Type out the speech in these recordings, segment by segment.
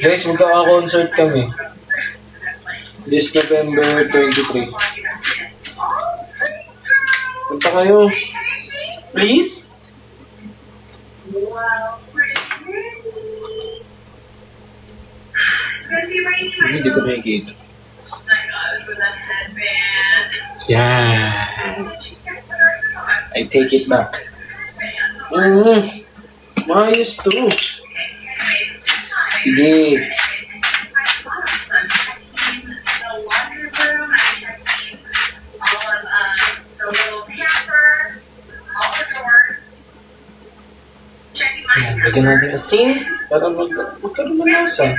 Guys, magkaka-concert kami. This November 23. Punta kayo. Please? Hindi ko makikita. Yan. I take it back. Maayos to. Sige. Yan, lagyan natin asin para magkaroon ng lasa.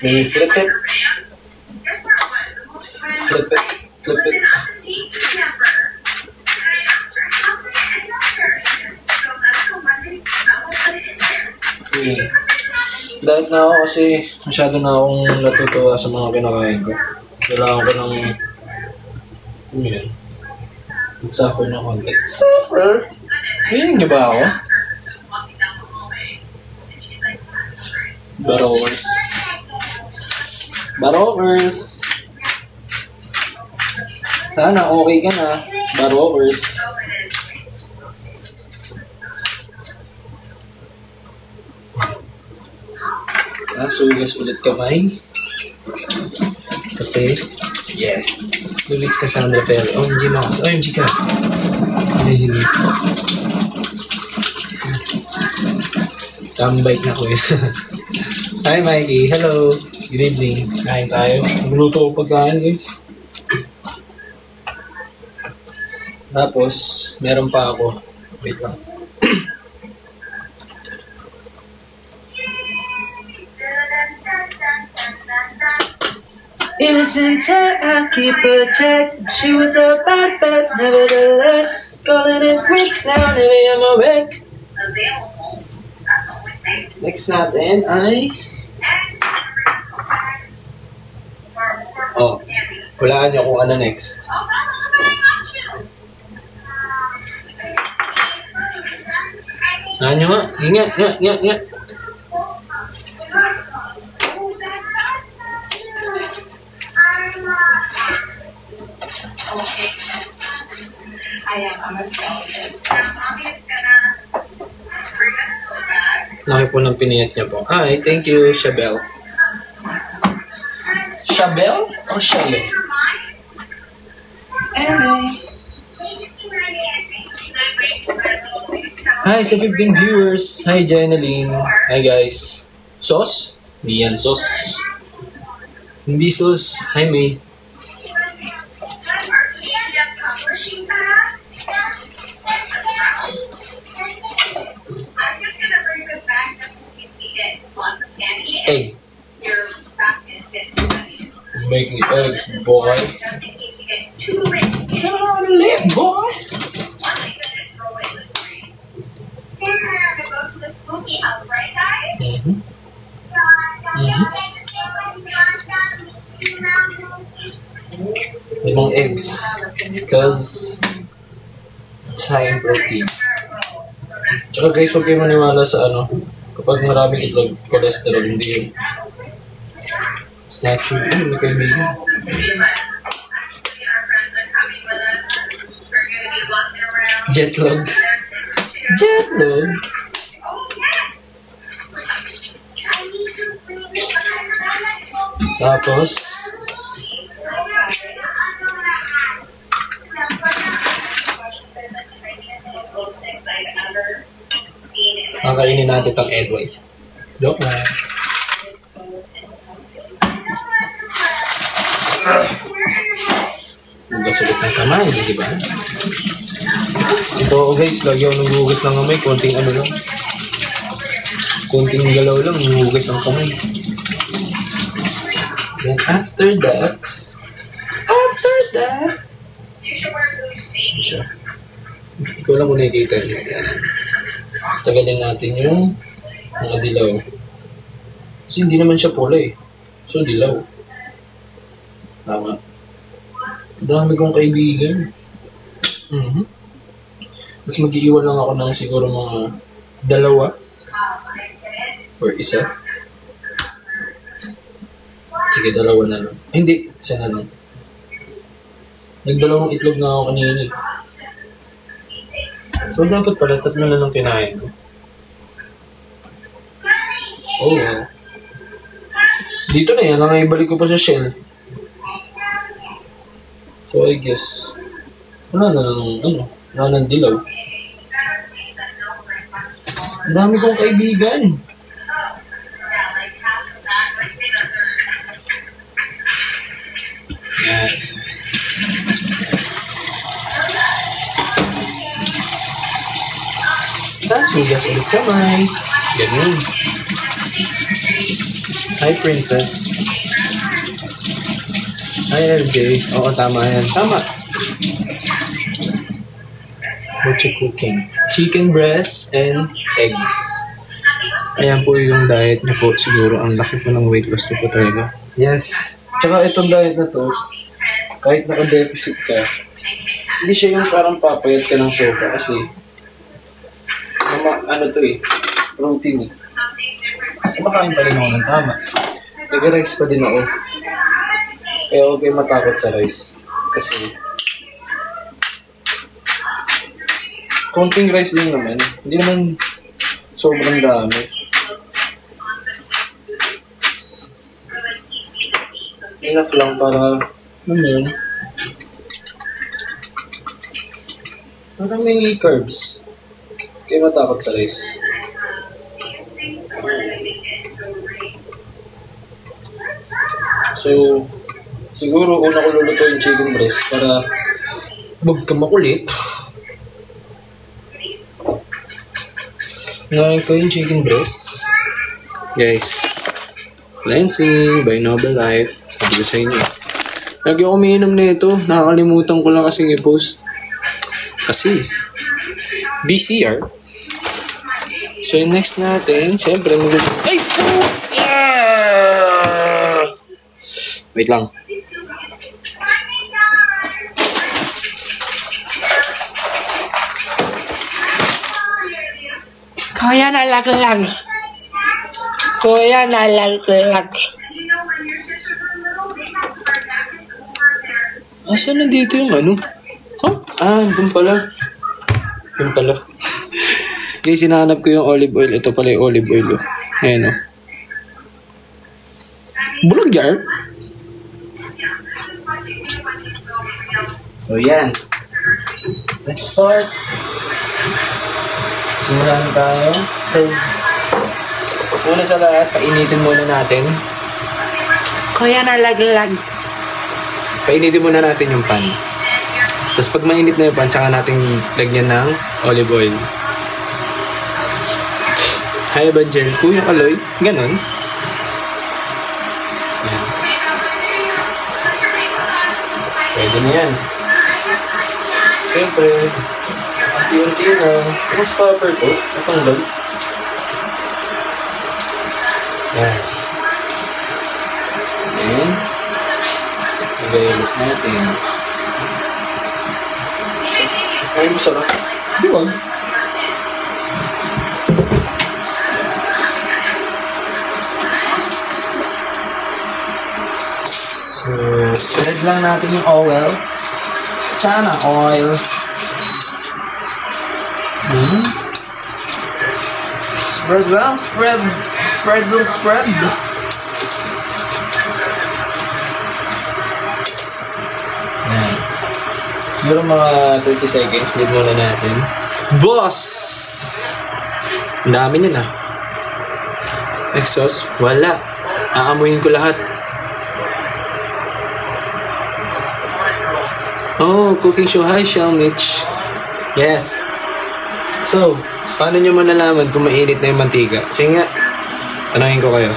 Then flip it. Flip it. Flip it. Yeah. Dahil na ako kasi masyado na akong natutuwa sa mga kinakain ko. Kailangan ko ng yun. Suffer na konti. Suffer? Hiling niyo ba ako? Barowers. Barowers. Sana okay ka na. Barowers. Sugas ulit kamay. Kasi, yeah. Luis Cassandra Perry. OMG Max. OMG ka. Ay, hindi. Tambay na ko eh. Hi Mikey. Hello. Good evening. Kain tayo. Magluto ko pagkain guys. Tapos, meron pa ako. Wait lang. Innocent, I keep her check. She was a bad, but nevertheless, calling it quits now, maybe I'm a wreck. Next natin ay... Oh, hulaan niyo kung ano next. Hulaan niyo nga, nga. Laki po ng piniyat niya po. Hi, thank you, Shabel. Shabel or Shabel? Hi sa 15 viewers. Hi, Jenaline. Hi, guys. Sauce? Hindi yan sauce. Hindi sauce. Hi, May. Egg. Making eggs, boy. Come on, live, boy. Limang eggs, because it's high in protein. Tsaka guys, huwag kayo maniwala sa ano, kapag maraming itlog, cholesterol, hindi yun. It's not true. May kaibigan. Jetlag. Jetlag? Tapos, kakainin natin itong egg white. Joke na. Hugas ulit ng kamay, di ba? Ito guys, lagi ako naghuhugas ng kamay. Konting ano lang. Konting galaw lang, naghuhugas ng kamay. Then after that, sure. Ikaw lang muna nakikita nyo. Yan. Tagalin natin yung mga dilaw. Kasi hindi naman siya pula eh. So dilaw. Tama. Dami kong kaibigan. Tapos mag-iiwan lang ako ng siguro mga 2 or 1. Sige, 2 na lang. Hindi, 1 na lang. Nagdalawang itlog na ako kanina. So, dapat pala 3 na lang kinain ko. Oh, wow. Dito na yan, nangayabalik ko pa sa shell. So, I guess, wala na ng dilaw. Ang dami kong kaibigan. Yan. Tapos, hugas ulit kamay. Ganun. Hi, Princess. Hi, LJ. Oo, tama yan. Tama. What you cooking? Chicken breast and eggs. Ayan po yung diet niya po. Siguro, ang laki po ng weight loss niyo po talaga. Yes. Tsaka itong diet na to, kahit naka-deficit ka, hindi siya yung parang papayat ka ng sopa kasi ano to eh, protein eh. Kumakain pa rin ako ng tama. Nag-rice pa din ako. Kaya huwag kayo matakot sa rice. Kasi konting rice din naman. Hindi naman sobrang dami. Enough lang para yun. Parang may carbs. Kaya matakot sa rice. So, siguro una ko luluto yung chicken breast para huwag ka makulit. Ngayon ko yung chicken breast. Guys, cleansing by Noble Life. Sabi ko sa inyo. Lagi ako umiinom na ito. Nakakalimutan ko lang kasing i-post. Kasi, BCR. So, yung next natin, syempre, ay! Wait lang. Kuya, nalaglag. Kuya, nalaglag. Asan nandito yung ano? Huh? Doon pala. Doon pala. Guys, hinahanap ko yung olive oil. Ito pala yung olive oil. Ayan o. Bulog jar. So, yan. Let's start. Simulan tayo. Una sa lahat, painitin muna natin. Kuya, nalaglag. Painitin muna natin yung pan. Tapos pag mainit na yung pan, tsaka natin lagyan ng olive oil. Hi, Evangel. Kuya Kaloy. Ganon. Yan. Pwede na yan. Siyempre, unti-unti na. Yung stopper ko, natanggal. Yan. Yan. Nagayalot natin. Ay, masarap. Di ba? So, spread lang natin yung oil. Sana oil. Spread lang, spread. Spread lang, spread. Yan. Siguro mga 30 seconds, leave muna natin. Boss! Ang dami niya na. Exhaust? Wala. Aamuhin ko lahat. Oh, cooking show. Hi, Mitch. Yes. So, paano nyo malalaman kung mainit na yung mantika? Sige nga, tanongin ko kayo.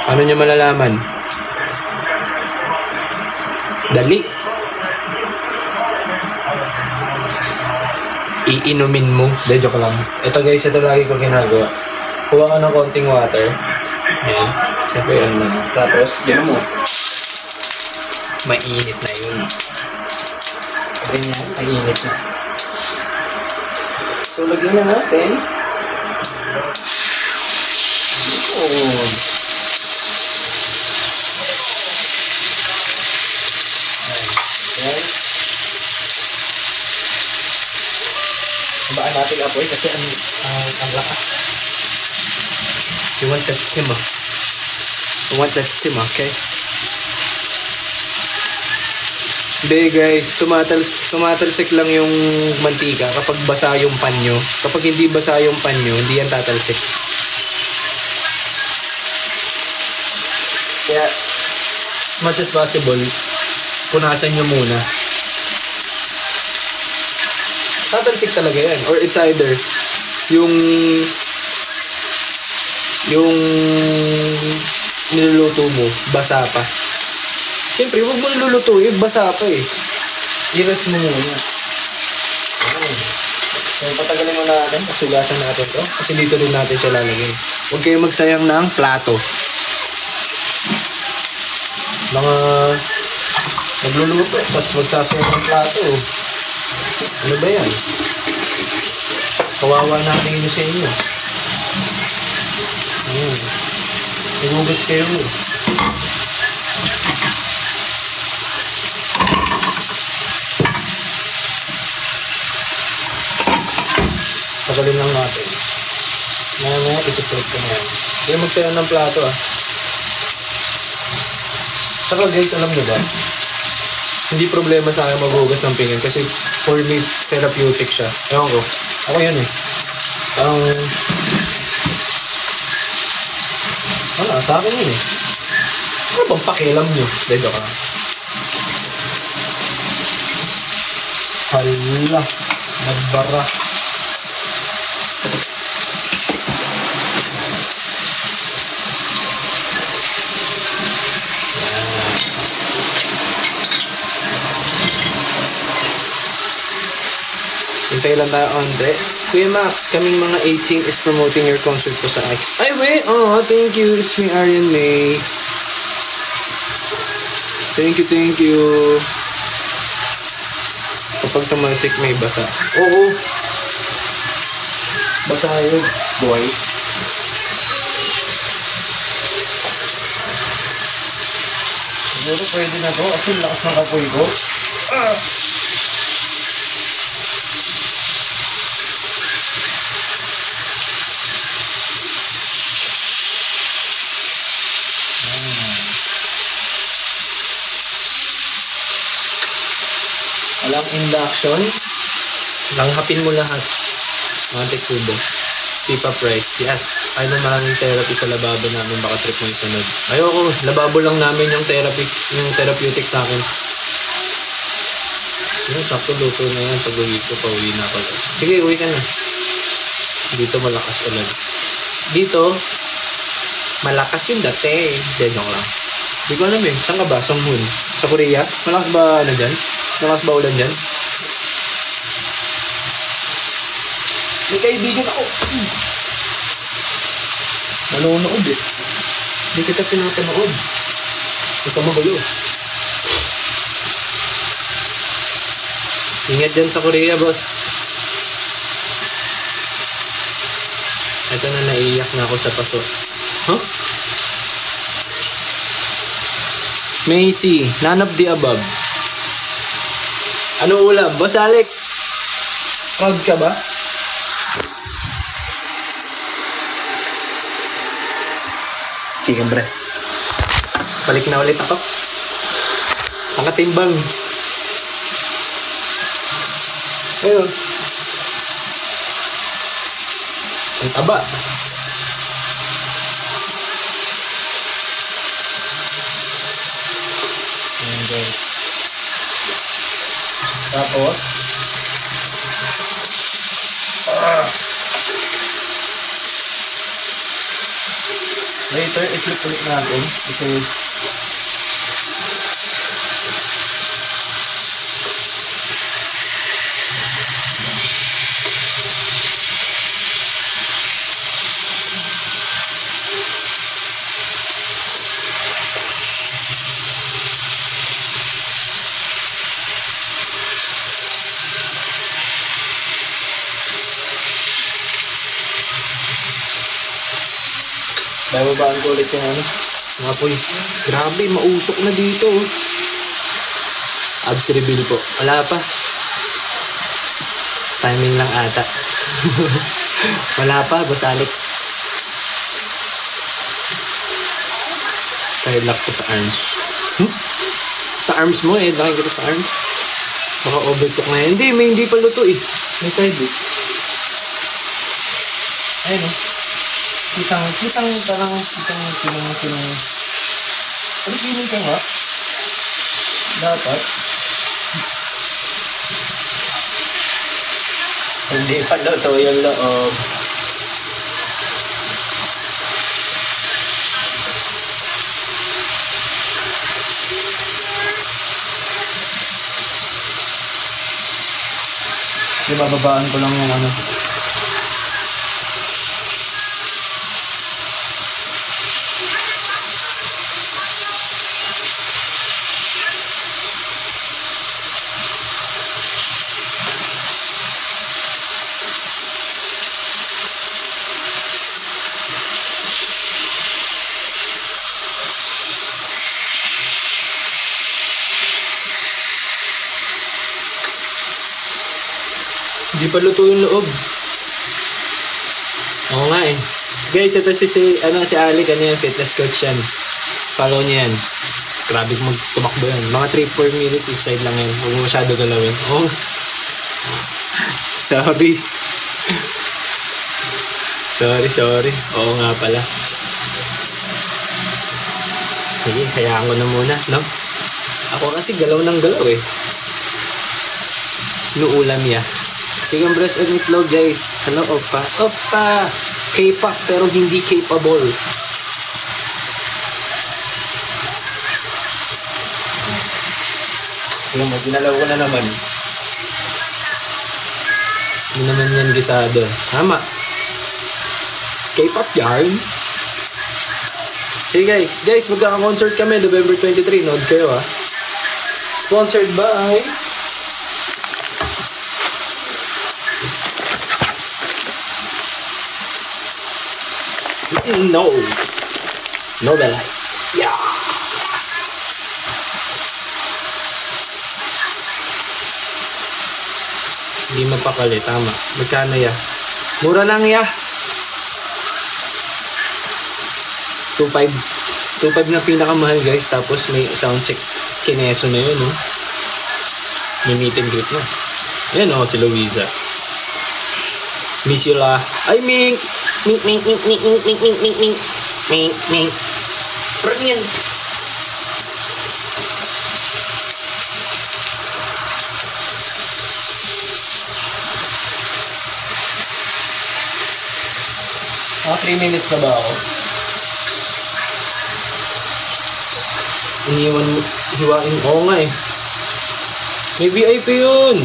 Paano nyo malalaman? Dali. Iinumin mo. De, joke lang. Ito guys, ito lagi ko ginagawa. Kuha ka ng konting water. Ayan. Siyempre yan lang. Tapos, yan mo. Mainit na yun. Ganyan, mainit na. So, lagyan na natin. Oh. Ayan. Habaan natin ang apoy kasi ang lakas. You want that simmer. You want that simmer, okay? Hindi guys, tumatalsik lang yung mantika kapag basa yung pan nyo. Kapag hindi basa yung pan nyo, hindi yan tatalsik. Kaya, as much as possible, punasan nyo muna. Tatalsik talaga yan. Or it's either yung niluluto mo, basa pa. Siyempre, huwag mo nilulutuin, basa pa eh. I-rest mo muna. So, patagalin mo natin, pasugasan natin to. Kasi dito din natin siya lalagay. Huwag kayo magsayang ng plato. Mga nagluluto, tapos magsasayang ng plato. Ano ba yan? Kawawa natin yun sa inyo. Nagugas kayo. Tagalin lang natin. Mamaya, ituturog ko na yan. Hindi magsayang ng plato ah. Saka guys, alam nyo ba? Hindi problema sa akin maghugas ng pinggan kasi for me, therapeutic siya. Ewan ko. Ako yun eh. Wala, sa akin yun eh. Ano bang pakialam nyo? Dito ka. Hala. Nagbara. Hintay lang tayo, Andre. Kuya Max, kaming mga 18 is promoting your concert po sa X. Ay, wait! Oh, thank you. It's me, Arian May. Thank you, thank you. Kapag tumalsik, may basa. Oo. Basa yun, boy. Siguro pwede na to kasi lakas ng apoy ko. Walang induction. Langhapin mo lahat. Mga tekubo. Pipa price. Yes. Ay naman therapy sa lababo namin. Baka trip mo yung sunod. Ayoko. Lababo lang namin yung therapy. Yung therapeutic sa akin. Yung sakto luto na yan. Pag uwi ko, pauwi na ako. Sige, uwi ka na. Dito malakas ulan. Dito, malakas yung dati. Denong lang. Hindi ko alam eh. Saan ka ba? Songhun? Sa Korea? Malakas ba ano dyan? Malakas ba ulan dyan? May kaibigan ako. Nanonood eh. Hindi kita pinapanood. Huwag ka magulo. Ingat dyan sa Korea, boss. Ito na, naiiyak na ako sa paso. Huh? Macy, none of the above. Ano ulam? Boss Alec? Proud ka ba? Chicken breast. Balik na ulit ako. Nakatimbang. Ayun. Ang taba. And then, tapos, later, i-flip ulit natin because Bababaan ko ulit yung ano. Mga apoy. Grabe, mausok na dito. Abs reveal po. Wala pa. Timing lang ata. Wala pa, Boss Alex. Try lock ko sa arms. Sa arms mo eh. Laki kita sa arms. Baka overcook na yan. Hindi pa luto eh. May side eh. Ayun o. Kitang parang ano feeling ka nga? Dapat. Hindi pa luto yung loob. Kasi bababaan ko lang yung ano. Hindi pa luto yung loob. Oo nga eh. Guys, ito si Ali, yan, fitness coach yan. Follow niya yan. Grabe magtumakbo yan. Mga 3-4 minutes each side lang yan. Huwag mo masyado galawin. Oh. Sorry. Oo nga pala. Sige, hayaan ko na muna, no? Ako kasi galaw ng galaw eh. Nuulam ya. Chicken breast and itlog, guys. Hello, Oppa. K-pop pero hindi capable. Tingnan mo, ginalaw ko na naman. Hindi naman yan gisado. Tama. K-pop yarn. Hey guys, magkaka-concert kami November 23. Nood kayo ha. Sponsored by Novelite. Yeah. Hindi mapakali, tama. Magkano ya? Mura lang ya. 2.5 na pinakamahal guys. Tapos may soundcheck kineso na yun, no? May meet and greet na. Ayan o, si Louisa. Miss you la. Ay, Ming! Ming. Parang yan. Mga 3 minutes na ba ako? Iniwan mo, hiwain. Oo nga eh. May VIP yun.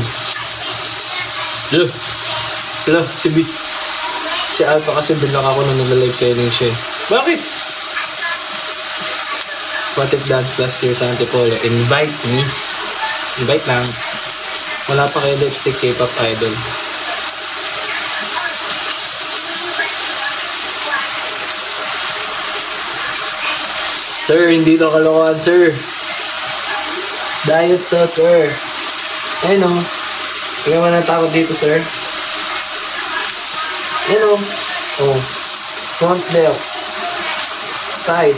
Hello, si Alpha kasi bilang ako nung nag-live selling siya. Bakit? What if dance class here sa Antipolo? Invite me. Invite lang. Wala pa kayo lipstick K-pop idol. Sir, hindi to kalokohan, sir. Diet to, sir. Ayun o. Tingnan mo na takot dito, sir. Ayun o. Oh. Front delts. Side.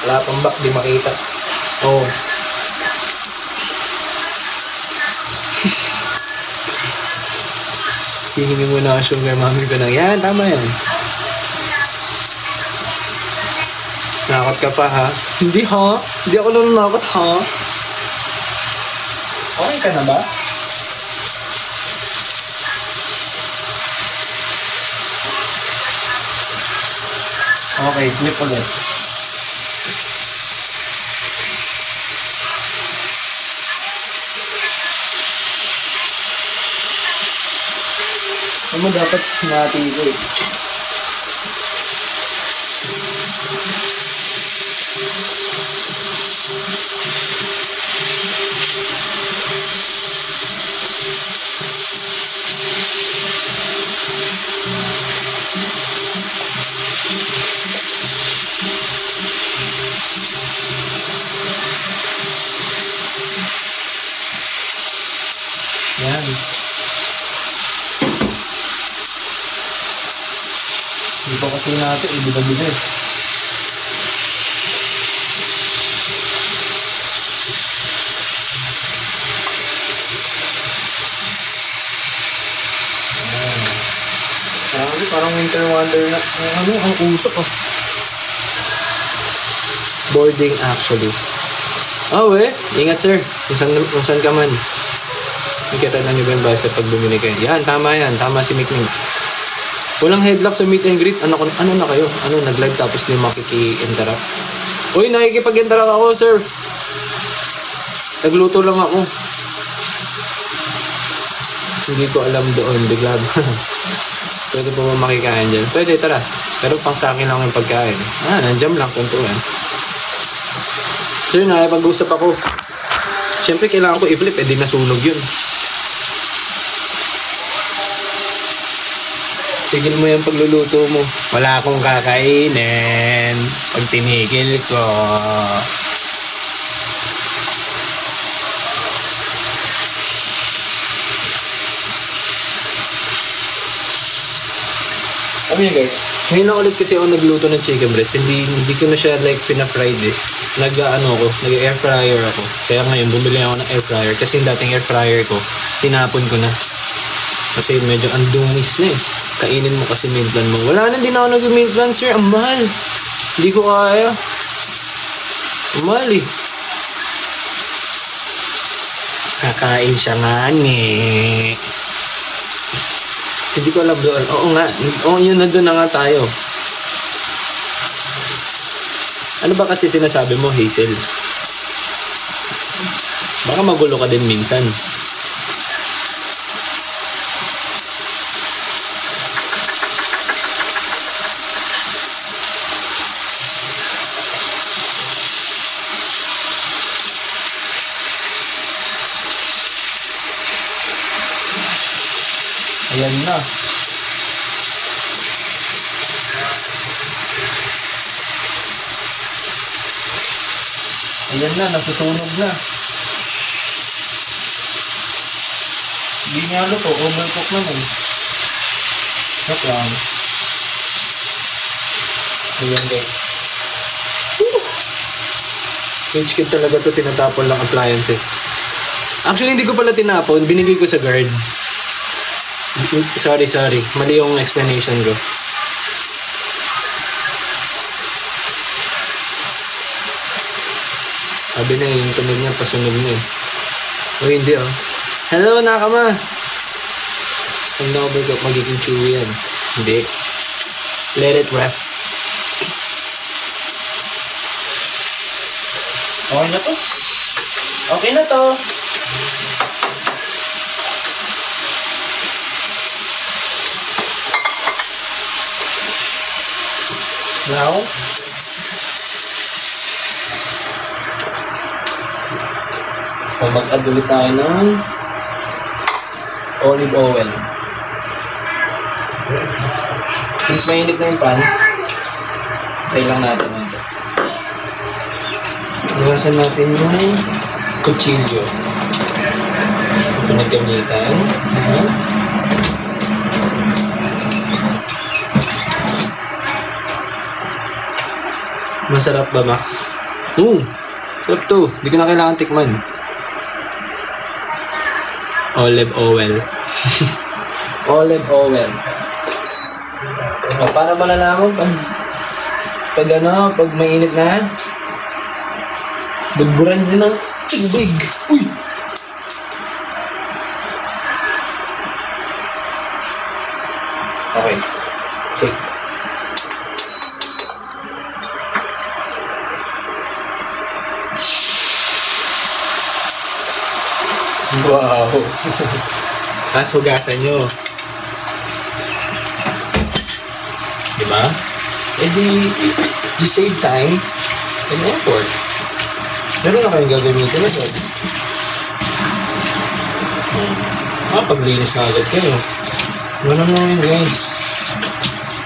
Wala pang back, di makita. Oh. Hihingi mo na sugar mami ko na. Yan, tama yan. Nakakot ka pa ha? Hindi ha? Hindi ako nanakot ha? Okay ka na ba? Okay, flip ulit. Ano mo dapat hinati ko eh. Yan. Dito kasi natin, ibigay-bigay. Parang winter wonder na. Ano, ang usok oh. Boarding actually. Oh, ingat sir. Kung saan ka man. Ikita na niyo ba sa pag bumili kayo? Yan, tama yan. Tama si Mikmim. Walang headlock sa meet and greet. Ano na kayo? Nag-live tapos hindi makiki-interact? Uy, nakikipag-interact ako, sir. Nagluto lang ako. Hindi ko alam doon. Bigla ba? Pwede po ba makikain dyan? Pwede, tara. Pero pang sa akin lang yung pagkain. Nandiyan lang, kuntuan. Sir, nakipag-usap ako. Siyempre, kailangan ko i-flip. Di nasunog yun. Tigil mo yung pagluluto mo. Wala akong kakainin. Pag tinigil ko. Ano yun guys? Ngayon na ulit kasi ako nagluto ng chicken breast. Hindi ko na siya like pina-fried eh. Nag-air fryer ako. Kaya ngayon bumili ako ng air fryer. Kasi yung dating air fryer ko, tinapon ko na. Kasi medyo andungis na eh. Kainin mo kasi meal plan mo. Wala na din ako nag-meal plan sir. Ang mahal. Hindi ko kaya. Ang mahal eh. Kakain siya nga eh. Hindi ko alam doon. Oo nga. Oo, yun na doon na nga tayo. Ano ba kasi sinasabi mo, Hazel? Baka magulo ka din minsan. Ayan na. Ayan na, nasusunog na. Hindi nga luto, overcook naman. Not lang. Ayan guys. Pinch kit talaga to, tinatapon lang appliances. Actually, hindi ko pala tinapon, binigay ko sa guard. Sorry. Mali yung explanation ko. Sabi na yung tunog niya, pasunog niya eh. O hindi oh. Hello, nakama! Pag na-overcook, magiging chewy yan. Hindi. Let it rest. Okay na to? Okay na to! Now, mag-add ulit tayo ng olive oil. Since mainit na yung pan, try lang natin ito. Iwasan natin yung kutsilyo. Pinagamitan. Masarap ba, Max? Sarap to. Hindi ko na kailangan tikman. Olive oil. Olive oil. Para malalaman pag mainit na, bugburan nyo ng tubig. Uy! Okay. Sige. Wow! Tapos hugasan nyo. Diba? Eh di, you save time and effort. Meron na kayong gagamitin agad. Paglinis na agad kayo. Wala na yun guys.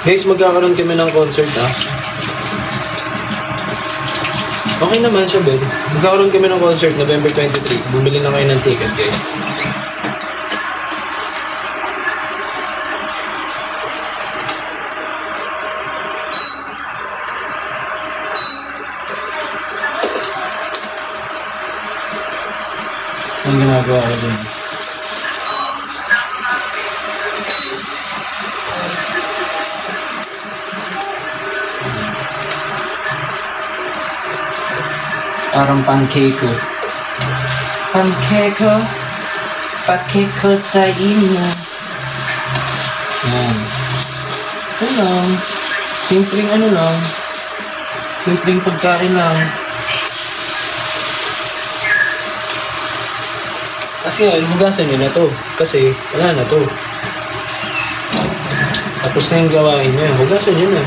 Guys, magkakaroon kami ng concert Okay naman siya, Ben. Magkakaroon kami ng concert November 23. Bumili na kayo ng ticket, guys. Ang ginagawa ko dun. Parang pancake ko. Pancake ko. Pancake ko sa inyo. Yan. Ito lang. Simpleng ano lang. Simpleng pagkain lang. Kasi yan, hugasan nyo na to. Kasi wala na to. Tapos na yung gawain nyo. Hugasan nyo na.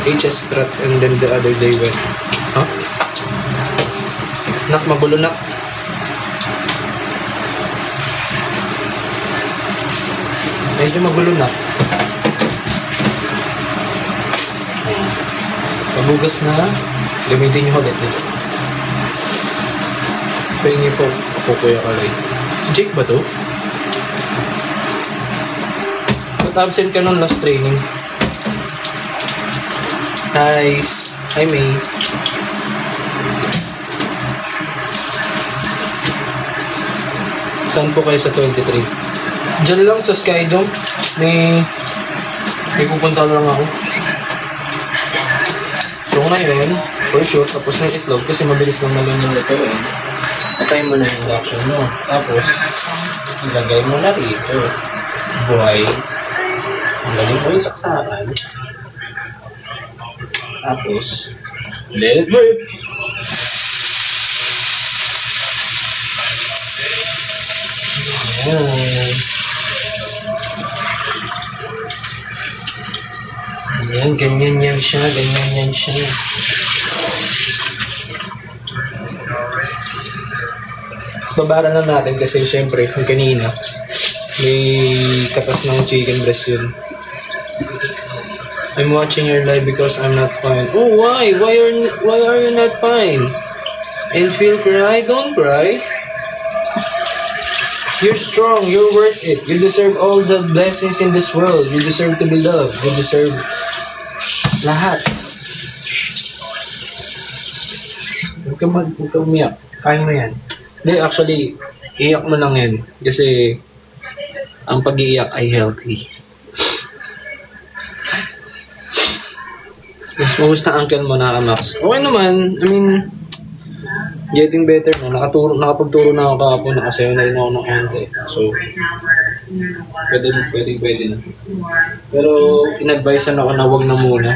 HS Strat and then the other day went. Huh? Nak, magulo nak. Medyo magulo nak. Pabugas na. Gamitin nyo ulit dito. Pahingi po ako Kuya Kalay. Si Jake ba to? Ba't absent ka nung last training? Nice. Hi May. Saan po kayo sa 23? Diyan lang sa Skydome. May pupunta lang ako. So ngayon, for sure, tapos na yung itlog kasi mabilis lang naman yung lutuin. Patay mo na yung induction mo. Tapos, ilagay mo na rito. Boil. Ilagay mo yung saksakan. Tapos, let it burn. Ayan, ganyan yan siya, ganyan yan siya. Tapos babara na natin kasi syempre, yung kanina, may katas ng chicken breast yun. I'm watching your live because I'm not fine. Oh, why? Why are you not fine? And feel cry? Don't cry. You're strong. You're worth it. You deserve all the blessings in this world. You deserve to be loved. You deserve lahat. Huwag ka umiyak. Kaya mo yan. Hindi, actually, iyak mo lang yan. Kasi, ang pag-iiyak ay healthy. Mas mamusta uncle mo na Max? Okay naman. I mean, getting better na. Nakapagturo na ako kahapon. Nakasayo na rin ako ng ante. So, pwede na. Pero, in-advisean ako na wag na muna.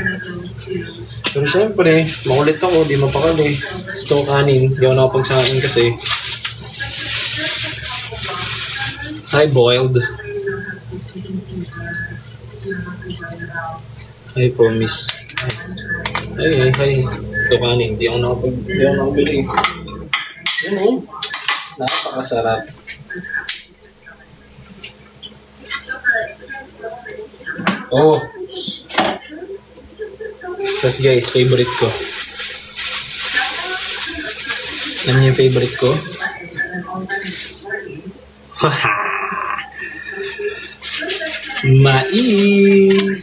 Pero siyempre, makulit ako. Di mapakali. Gusto ko kanin. Di ako nakapagsakin kasi. Hi, boiled. Hi, promise. Hi. Ito kanin. Di ako nakabili. Yan o. Napakasarap. Oh. Tapos guys, favorite ko. Alam niyo yung favorite ko? Haha! Mais!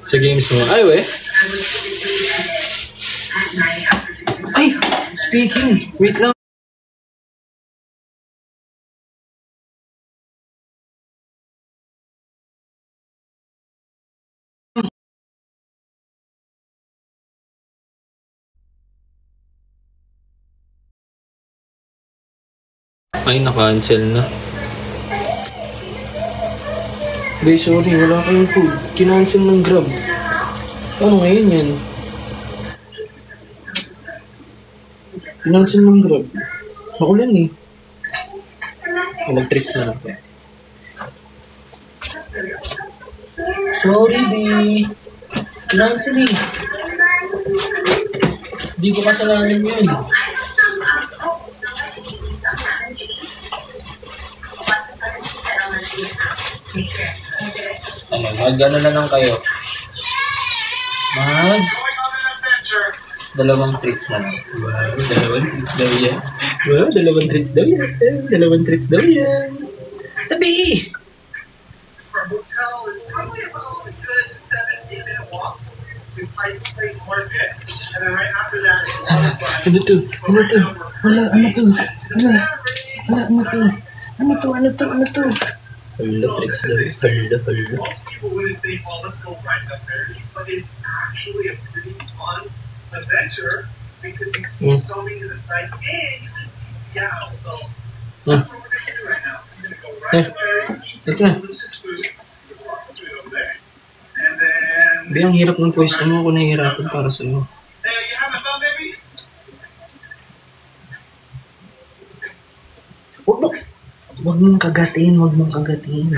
Sa games mo. Ay, we. Ay! Speaking! Wait lang. Ay, na-cancel na. Guys, sorry. Wala kayong food. Kinancel ng Grab. Ano ngayon yan? Kinancel ng Grab. Makulan eh. Nag-treats na lang. Sorry, B. Kinancel eh. Hindi ko kasalanan yun. Mag-ano na lang kayo. Dalawang treats na lang. Wow, dalawang treats daw yan. Wow, dalawang treats daw yan. Dalawang treats daw yan. Tabi! Ano to? Ano to? Wala, ano to? Wala. Wala, ano to? Ano to? Ano to? Ano to? Hala, treats daw. Hala, hala. Adventure because you see so many of the sites and you can see Seattle. So that's what we're going to do right now. I'm going to go right there, eat some delicious food, lots of food over there. And then... Be, ang hirap ng pwesto mo. Ako nahihirapan para sa'yo. Hey, you have a phone, baby? Huwag mong kagatin. Huwag mong kagatin.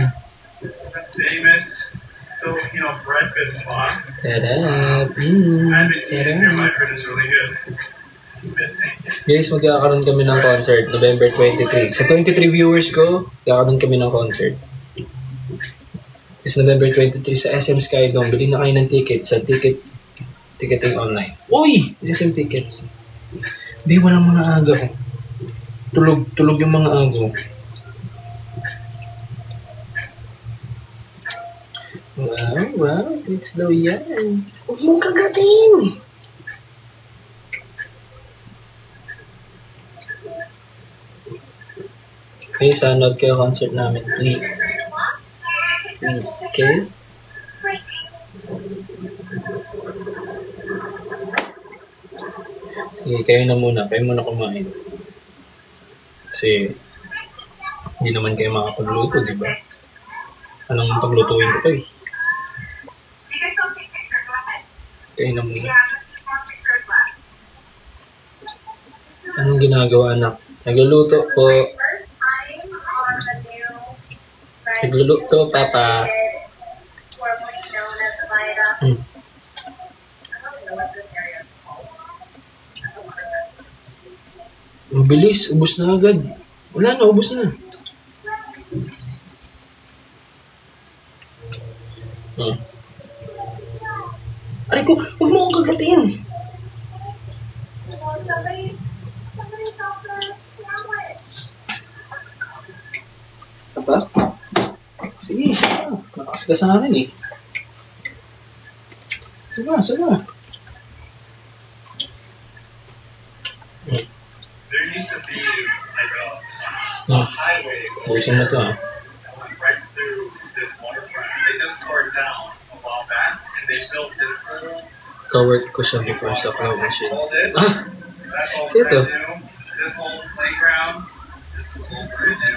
Famous Filipino breakfast spot. Tada! I've been eating here. My bread is really good. Guys, magkakaroon kami ng concert November 23. Sa 23 viewers ko, magkakaroon kami ng concert. It's November 23 sa SM Skydome. Bili na kayo ng tickets sa ticketing online. Uy! SM tickets. Di, walang mga agaw. Tulog yung mga agaw. Wow, treats daw yan. Huwag mong kagatin! Okay, sanood kayo concert namin, please. Please, okay? Sige, kayo na muna. Kayo muna kumain. Kasi, hindi naman kayo makapagluto, di ba? Anong paglutuin ko kayo? Kayo na muna. Anong ginagawa, anak? Nagluluto po. Nagluluto, Papa. Mabilis, ubos na agad. Wala na, ubos na. Aray ko, huwag mo akong kagatin. Sapa? Sige, nakakas ka sa akin eh. Sapa. There used to be like a highway going right through this waterfront. They just tore it down a while back and they built this whole... Covered ko siya before sa flow machine. Siya ito. This whole playground.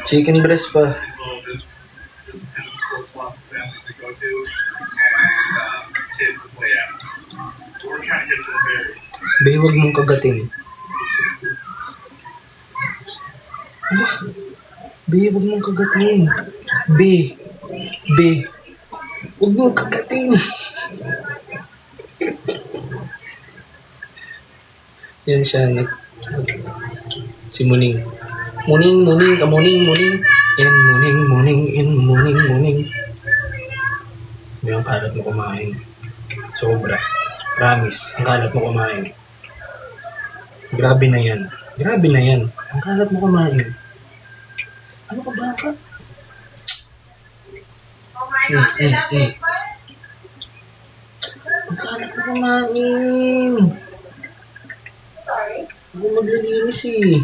Chicken breast pa. This kind of cool spot for families to go to and kids to play at. We're trying to get to the ferry. Be, huwag mong kagatin. Be, huwag mong kagatin. Be, huwag mong kagatin. Yan siya, si Muning. Muning. Muning. Yung kalat mo kumain. Sobra. Promise, ang kalat mo kumain. Grabe na yan. Ang kalat mo kumain. Ano ka ba ka? Ang kalat mo kumain. Ako maglilinis eh.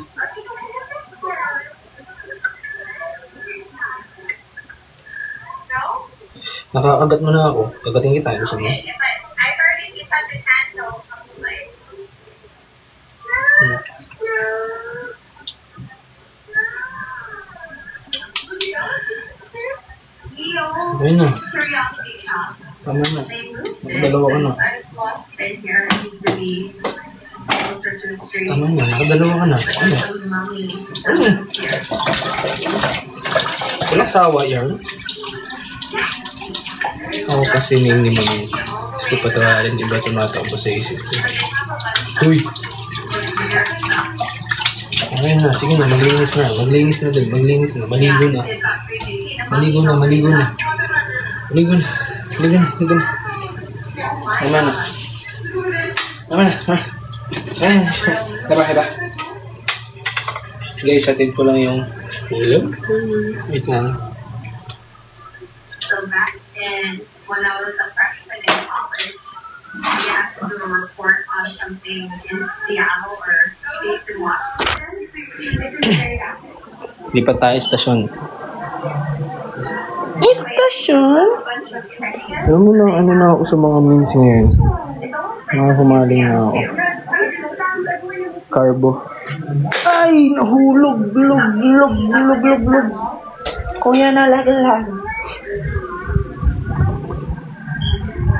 Nakakagat mo na ako. Kagating kita. Gusto mo? Okay na. Tama na. Nakadalawa ka na. Tama na. Nakadalawa ka na. Ano? Walang sawa yan. Ako kasi name ni Mami. Gusto ko patawarin, iba tumatakbo sa isip ko. Uy! Okay na, sige na, maglinis na. Maligo na. Tama na. Ay, diba? Guys, atid ko lang yung ilog. Wait lang. So back in when I was a freshman in college, we had to do a report on something in Seattle or states in Washington. Lipat tayo stasyon. Stasyon? Alam mo na, ano na ako sa mga memes ngayon. Mga humaling na ako. Carbo. Ay! Nahulog! Log! Kuya na laglag.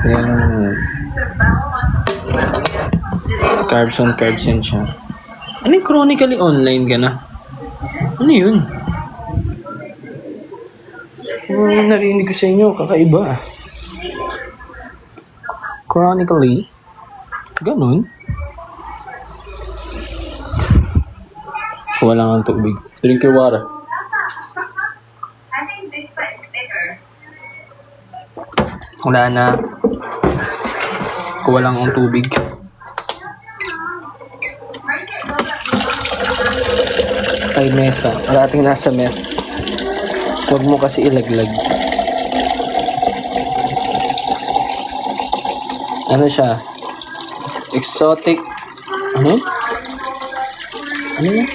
Yan. Carbs on carbs yan siya. Ano yung chronically online ka na? Ano yun? Narinig ko sa inyo, kakaiba. Chronically? Ganun? Kuha lang ang tubig. Drink your water. I think Bigfoot is bigger. Wala na. Kuha lang ang tubig. Ay, mesa. Parating nasa mess. Huwag mo kasi ilaglag. Ano siya? Exotic. Ano? Ano yun?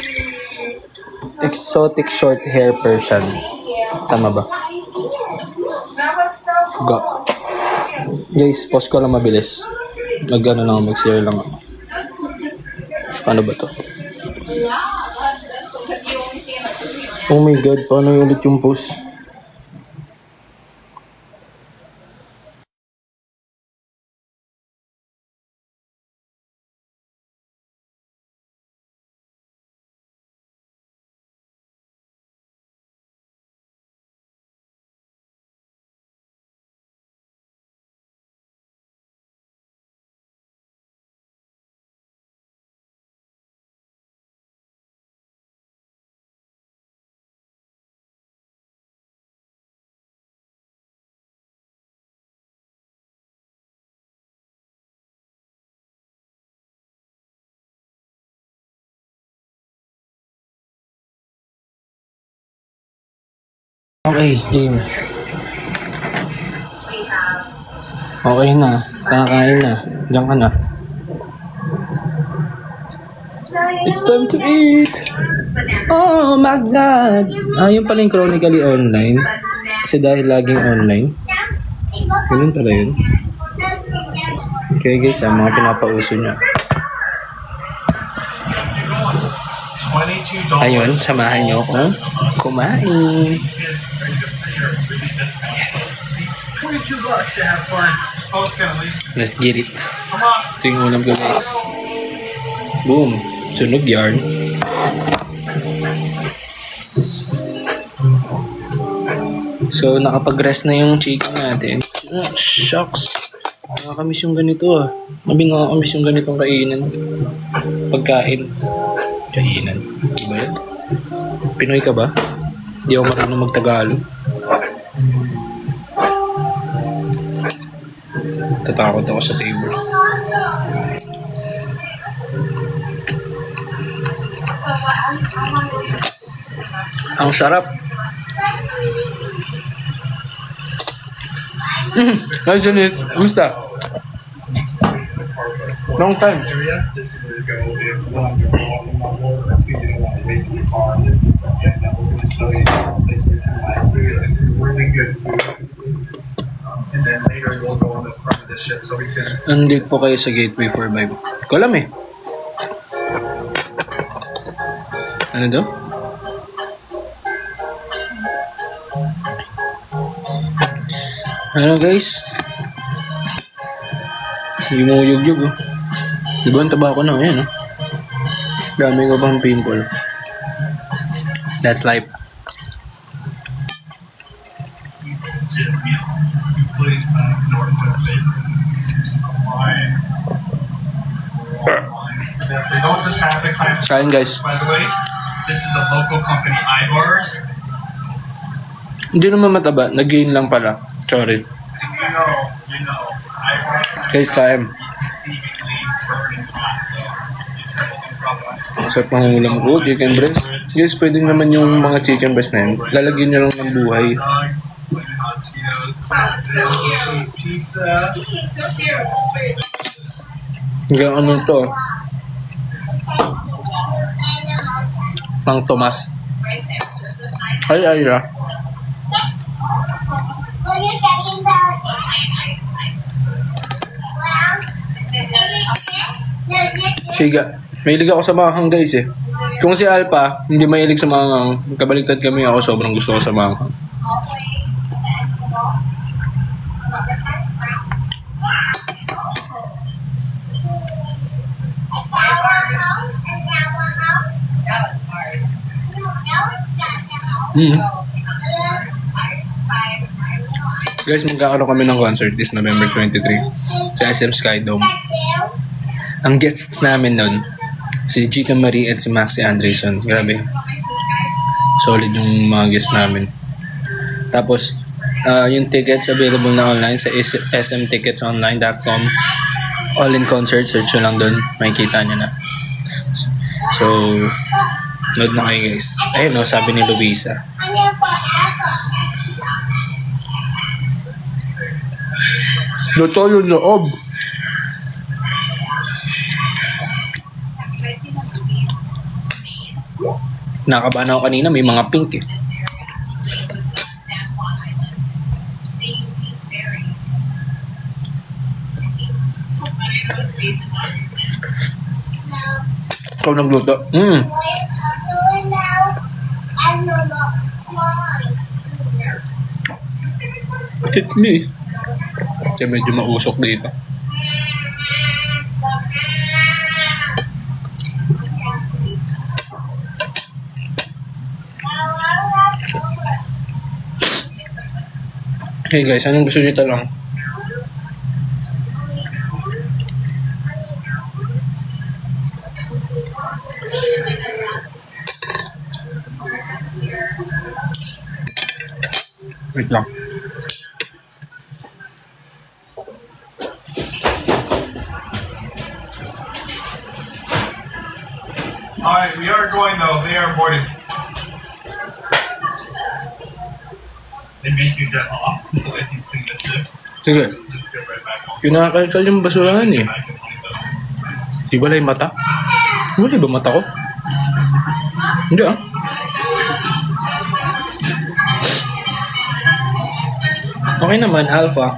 Exotic short hair Persian. Tama ba? Forgot. Guys, pause ko lang mabilis. Mag-ano lang, mag-share lang ako. Paano ba to? Oh my god, paano yung ulit yung post? Okay, game. Okay na. Kakain na. Diyan ka na. It's time to eat! Oh my God! Yun pala yung chronically online. Kasi dahil laging online. Ganun pala yun. Okay guys, mga pinapauso niya. Ayun, samahan niyo ako kumain. Let's get it. Ito yung ulam ko guys. Boom. Sunog yarn. So nakapag-rest na yung chicken natin. Oh, shucks. Nakakamiss yung ganito ah. Nakakamiss yung ganitong kainan. Pagkain. Kainan. Diba yan? Pinoy ka ba? Di ako marunong mag-Tagalog. Tatakot ako sa table. Ang sarap. How's it? Kamusta? Long time. Nandito po kayo sa Gateway 4-5. Ko alam eh. Ano daw? Ano guys? Yumuyug-yug oh. Diba ang taba ko na? Ayan oh. Dami ko pang pimple. That's life. Kain guys. By the way, this is a local company, Ivar's. Hindi naman mataba, nag-gain lang pala. Sorry. You know, Ivar's Guys, kain. exceedingly burning hot. So Sarap ng ulam ko, chicken breast. Guys, pwede naman yung mga chicken breast na yun. Lalagyan nyo lang ng buhay. Hanggang ano to? Mang Tomas. Ay, Ira. Siga. Mahilig ako sa manghang guys eh. Kung si Alpha, hindi mahilig sa manghang, kabaliktad kami ako, sobrang gusto ko sa manghang. Guys, magkakaroon kami ng concert this November 23 sa SM Skydome. Ang guests namin nun, si Gita Marie at si Maxi Andreson. Grabe. Solid yung mga guests namin. Tapos, yung tickets available na online sa smticketsonline.com. All in concert, search nyo lang dun. Makikita nyo na. So, nood na kayo guys. Ayun no, sabi ni Luisa. Luto yung loob. Nakabahan ako kanina, may mga pink eh. Ikaw nagluto. It's me. Kaya medyo mausok dito. Okay guys, anong gusto nyo talong? Wait lang. Alright, we are going though. They are boarded. They make you get off so that you can this shit. Sige. Just get right back home. Kinakalkal yung basurahan eh. Di ba lang yung mata? Wala ba mata ko? Hindi ah. Okay naman, Alpha.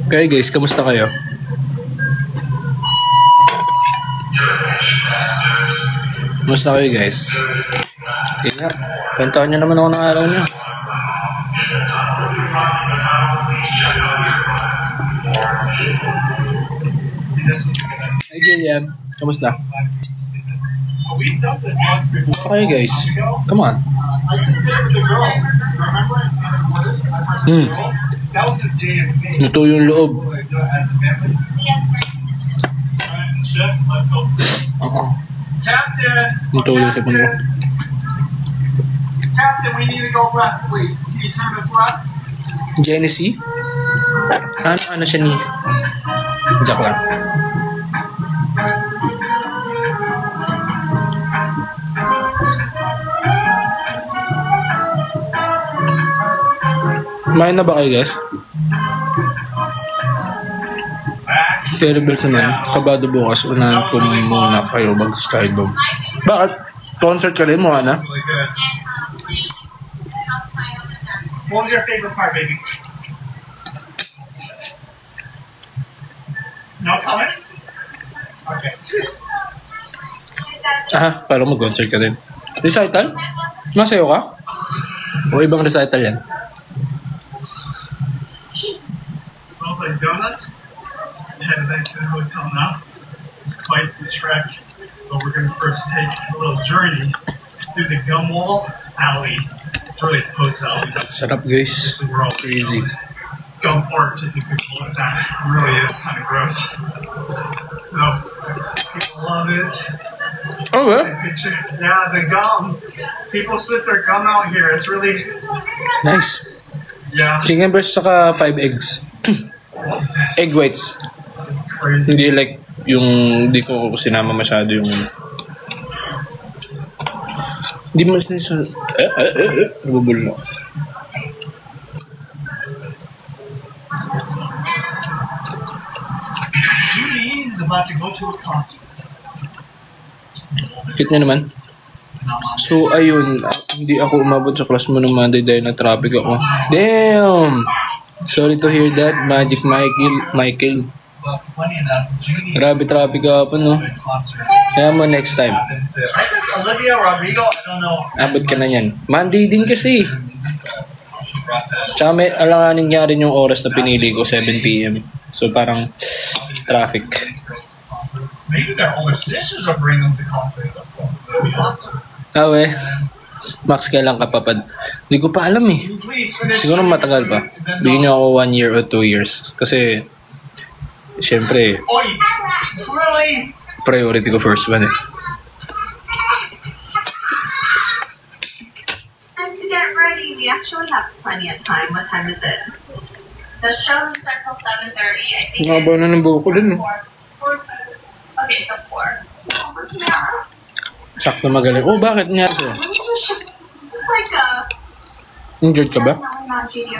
Okay guys, kamusta kayo? Kamusta kayo guys? Okay nga, kantaan nyo naman ako ng araw nyo. Hey Gilliam, kamusta? Okay guys, come on. Ito yung loob. Ito yung sa puno. Captain, we need to go left, please. Can you turn us left? Genesee? Ano siya ni? Jack lang. Kumain na ba kayo guys? Terrible naman. Kabado bukas. Unahan ko muna kayo mag-Skydome. Bakit? Concert ka rin mo, Ana? What was your favorite part, baby? No comment? Okay. Parang mag-concert ka din. Recital? Masayo ka? O ibang recital yan? Smells like donuts. Headed back to the hotel now. It's quite the trek, but we're going to first take a little journey through the gum wall alley. It's really post-alley. Sarap guys. Crazy. Gum art, if you could call it that. It really is kind of gross. So, people love it. Oh, yeah? Yeah, the gum. People spit their gum out here. It's really... Nice. Yeah. Chicken breast saka 5 eggs. Egg whites. It's crazy. Hindi like yung hindi ko sinama masyado yung hindi mo sa nabubulol na. Judy is about to go to a concert. Cute niya naman. So, ayun. Hindi ako umabot sa class mo ng Monday dahil na traffic ako. Damn! Sorry to hear that, Magic Michael. But funny enough, Judy Grabe traffic ako, no? to a concert. Kaya mo next time. Happens to- I guess Olivia Rodrigo, I don't know. Abot ka na yan. Monday din kasi. She brought that. Tsaka may alanganin nga rin yung oras na pinili ko, 7 p.m. So, parang traffic. Maybe their older sisters are bringing them to concerts as well. That'd be awesome. Awe. Max, kailan ka papad? Hindi ko pa alam eh. Please finish. Siguro matagal pa. Bigyan niyo ako 1 year or 2 years. Kasi, syempre, Oi! Really? priority ko first one eh. Time to get ready. We actually have plenty of time. What time is it? The show starts till 7:30. I think. Nga ba na ng buhok ko din? Okay, so 4. Almost an hour. Sakto magaling. Oh, bakit nga siya? It's like a. Injured ka ba? Not GD.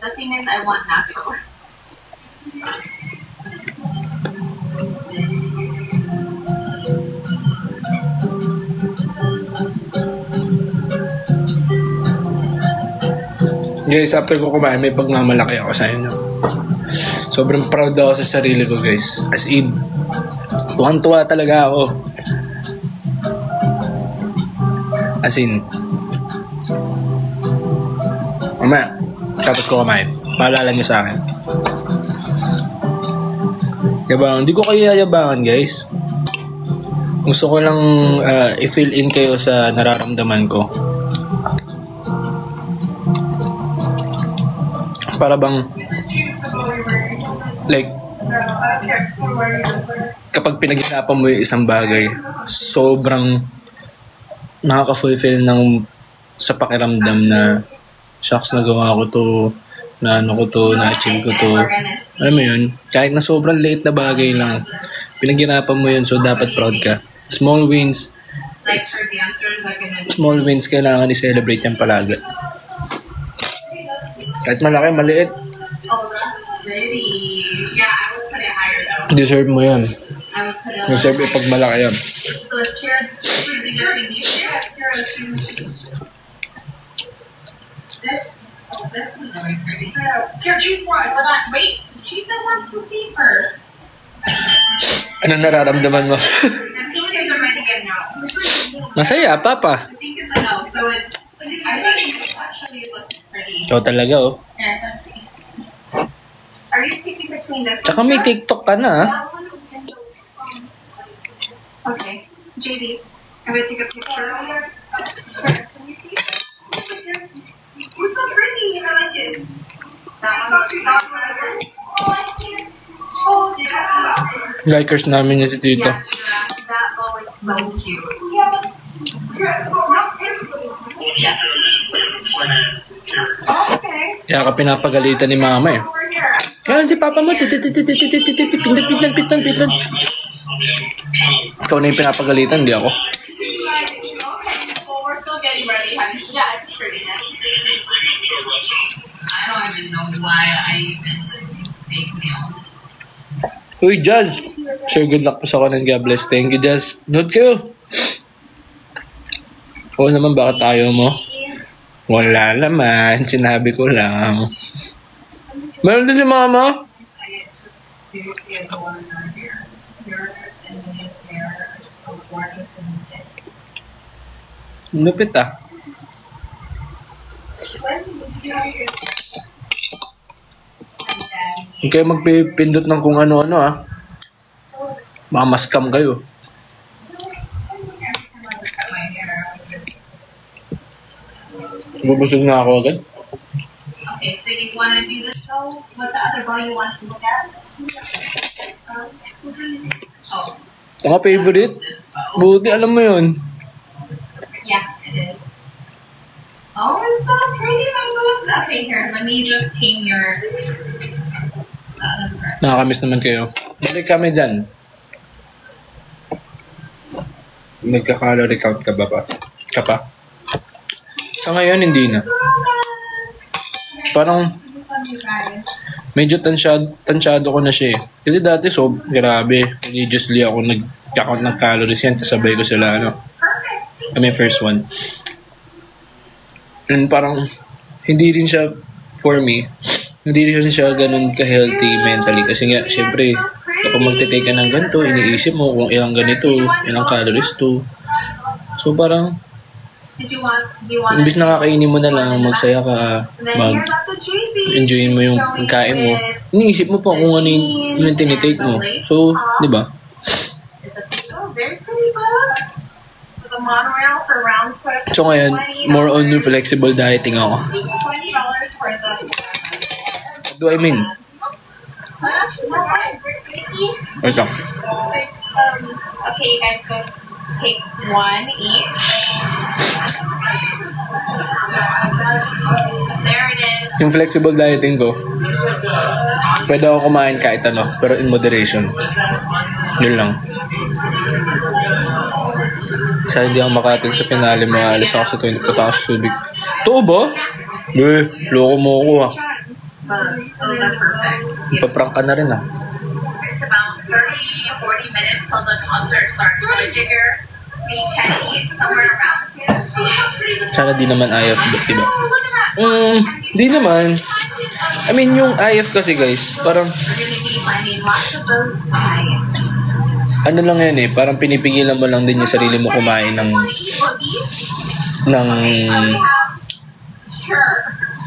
The thing is, I want natural. Guys, after ko kumain, may pagmamalaki ako sa inyo. Sobrang proud ako sa sarili ko, guys. As in, tuwang-tuwa talaga ako. As in, mamaya, tapos ko kumain. Maalala nyo sa akin. Yabang, hindi ko kayo yayabangan, guys. Gusto ko lang i-fill in kayo sa nararamdaman ko. Para bang like kapag pinag-isapan mo yung isang bagay, sobrang nakaka-fulfill ng sa pakiramdam na shucks, nagawa ko to, na ano ko to, na-achieve ko to. Alam mo yun, kahit na sobrang late na bagay lang, pinag-inapan mo yun, so dapat proud ka. Small wins, Like for dancers, like an small wins kailangan i-celebrate yan palagi. Kahit malaki, maliit, Oh, that's pretty. Yeah, I would put it higher though. deserve mo yan. I would put it. Deserve ipag malaki yan. So it's pure between these two. This, oh, this is really pretty. Here, choose one. Hold on, wait. She still wants to see first. Ano nararamdaman mo? The pink is already a no. Masaya, papa. The pink is a no, so it's. I think it actually looks pretty. Ito talaga, oh. Here, let's see. Are you picking between this? Tsaka one may here? TikTok ka na, ah. Okay, JD, I'm gonna take a picture. Can you see? Who's so pretty? I like it. That one looks nice. Oh, yeah. Likers namin niya si Tito. Yeah, that bow is so cute. Okay. Kaya ka pinapagalitan ni mama eh. Over here. Kaya si papa mo, pindot. Ikaw na yung pinapagalitan, di ako. Okay, well, we're still getting ready, honey. Yeah, it's pretty nice. I don't even know why I even use fake nails. Uy, Jazz! Sir, good luck po sa kanan. God bless. Thank you, Jazz. Note kayo. Oo naman, bakit ayaw mo? Wala naman. Sinabi ko lang. Meron din si mama. Seriously, I don't want to know here. Your and his hair are so gorgeous and thick. Lupit ah. Huwag kayo magpipindot ng kung ano-ano ah. Baka ma-scam kayo. Bubusog na ako agad. Okay, so you want to do this though? What's the other bow you want to look at? Oh, Ang favorite? this bow. Buti alam mo yun. Yeah, it is. Oh, it's so pretty. I'm gonna Okay, here. Let me just tame your. Nakakamiss naman kayo. Balik kami dyan. Nagka-calorie count ka ba pa? Ka pa? Sa ngayon, hindi na. Parang medyo tansyado ko na siya eh. Kasi dati grabe. Religiously ako nag-count ng calories yan. Kasabay ko sila I mean, first one. And parang hindi rin siya for me. Hindi rin siya ganun ka-healthy mentally. Kasi nga, syempre, kapag magte-take ka ng ganito, iniisip mo kung ilang ganito, ilang calories to. So parang, imbis nakakainin mo na lang, magsaya ka, mag-enjoyin mo yung pagkain mo, iniisip mo pa kung ano yung tinitake mo. So, di ba? So ngayon, more on yung flexible dieting ako. What do I mean? Wait lang. Okay, you guys go take one each. There it is. Yung flexible dieting ko, pwede ako kumain kahit ano, pero in moderation. Yun lang. Sa hindi ako makatin sa finale, maalis ako sa 20 patakas subik. Totoo ba? Loko mo ako ha. Those are perfect. Ipaprank ka na rin ha. It's about 30-40 minutes till the concert starts. So I figure we can eat somewhere around here. Sana di naman IF, diba? Di naman. I mean, yung IF kasi guys, parang We're gonna be finding lots of those tonight. ano lang yan eh, parang pinipigilan mo lang din yung sarili mo kumain ng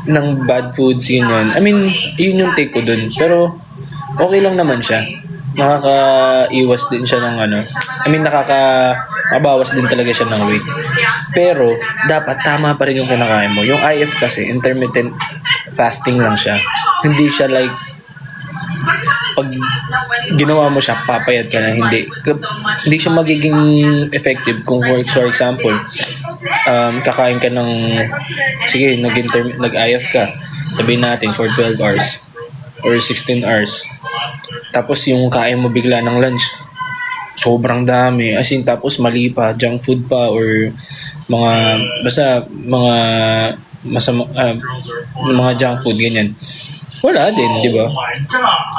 ng bad foods, yun. I mean, yun yung take ko dun. Pero, okay lang naman siya. Nakakaiwas din siya ng nakakabawas din talaga siya ng weight. Pero, dapat tama pa rin yung kinakain mo. Yung IF kasi, intermittent fasting lang siya. Hindi siya like, pag ginawa mo siya, papayat ka na. Hindi siya magiging effective kung for example, kakain ka ng, sige, nag-IF ka, sabihin natin for 12 hours or 16 hours. Tapos yung kain mo bigla ng lunch, sobrang dami. As in, tapos mali pa, junk food pa, or mga junk food, ganyan. Wala din, di ba?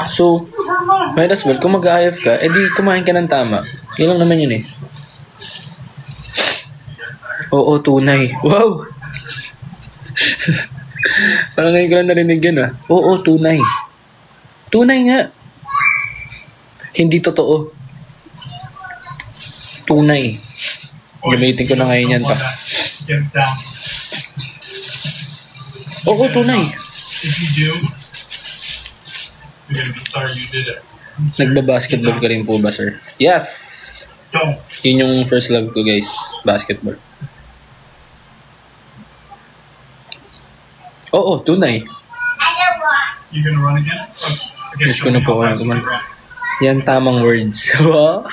So, might as well, kung mag-IF ka, edi kumain ka ng tama. Yun lang naman yun eh. Oo, tunay. Wow! Parang ngayon ko lang narinig yun ah. Oo, tunay. Tunay nga. Hindi totoo. Tunay. Gamitin ko na ngayon yan pa. Oo, tunay. If you do, you're gonna be sorry you did it. Nagba-basketball ka rin po ba, sir? Yes! Don't. Yun yung first love ko, guys. Basketball. Oo, tunay. You gonna run again? Okay, Miss ko na po ako naman. Yan tamang words. Wow!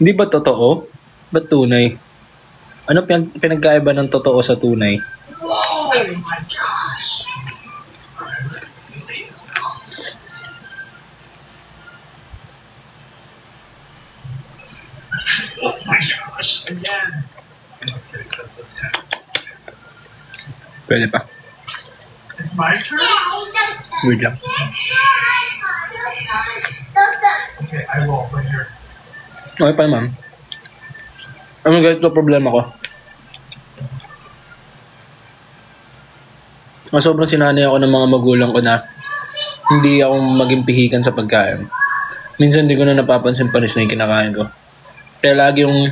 Hindi ba totoo? Ba't tunay? Ano pinagkaiba ng totoo sa tunay? Oh my gosh! Oh my gosh! Again! Okay, that's a 10. Pwede pa. It's my turn? Weird lang. Okay, I will right here. Okay pa naman. Ano guys, ito problema ko. Sobrang sinanay ako ng mga magulang ko na hindi ako maging pihikan sa pagkain. Minsan hindi ko na napapansin panis na yung kinakain ko. Kaya lagi yung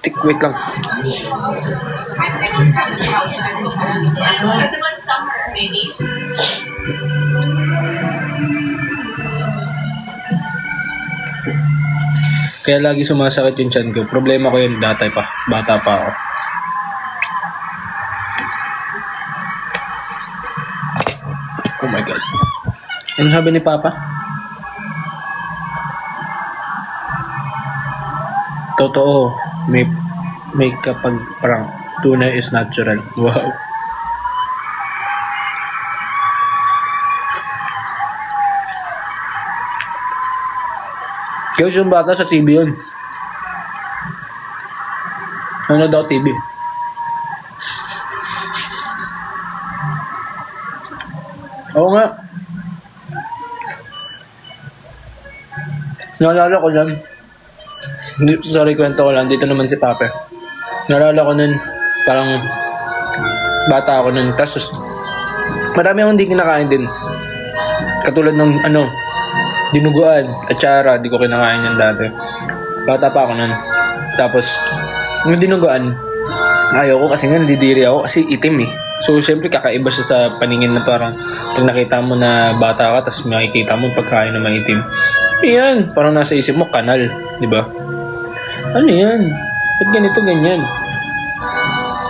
wait lang. Kaya lagi sumasakit yung tiyan ko. Problema ko yun bata pa ako. Oh my God. Ano sabi ni Papa? Totoo. make kapag parang tuna is natural. Wow. Guys, yung bata sa TV yun. Ano daw TV? Oo nga. Naalala ko lang. Sorry, kwento ko lang. Dito naman si Papa. Naalala ko nun, parang bata ako nun. Tapos, marami akong hindi kinakain din. Katulad ng dinuguan, atsara, di ko kinakain yan dati. Bata pa ako nun. Tapos, yung dinuguan, ayaw ko kasi nga nalidiri ako kasi itim eh. So, syempre kakaiba siya sa paningin na parang pag nakita mo na bata ka, tapos makikita mo pagkain na maitim. Yan, parang nasa isip mo, kanal, di ba? Ano yan? Ba't ganito, ganyan?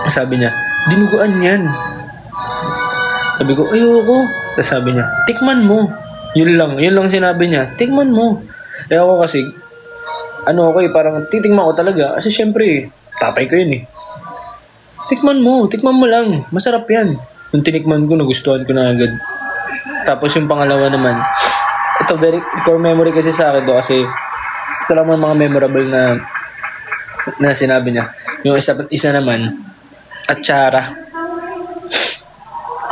Sabi niya, dinuguan yan. Sabi ko, ayoko. Tapos sabi niya, tikman mo. Yun lang sinabi niya, tikman mo. Eh ako kasi, parang titikman ko talaga. Kasi syempre, tatay ko yun eh. Tikman mo lang. Masarap yan. Nung tinikman ko, nagustuhan ko na agad. Tapos yung pangalawa naman, ito, very core memory kasi sa akin to kasi ito lang mga memorable na sinabi niya. Yung isa naman, atsara.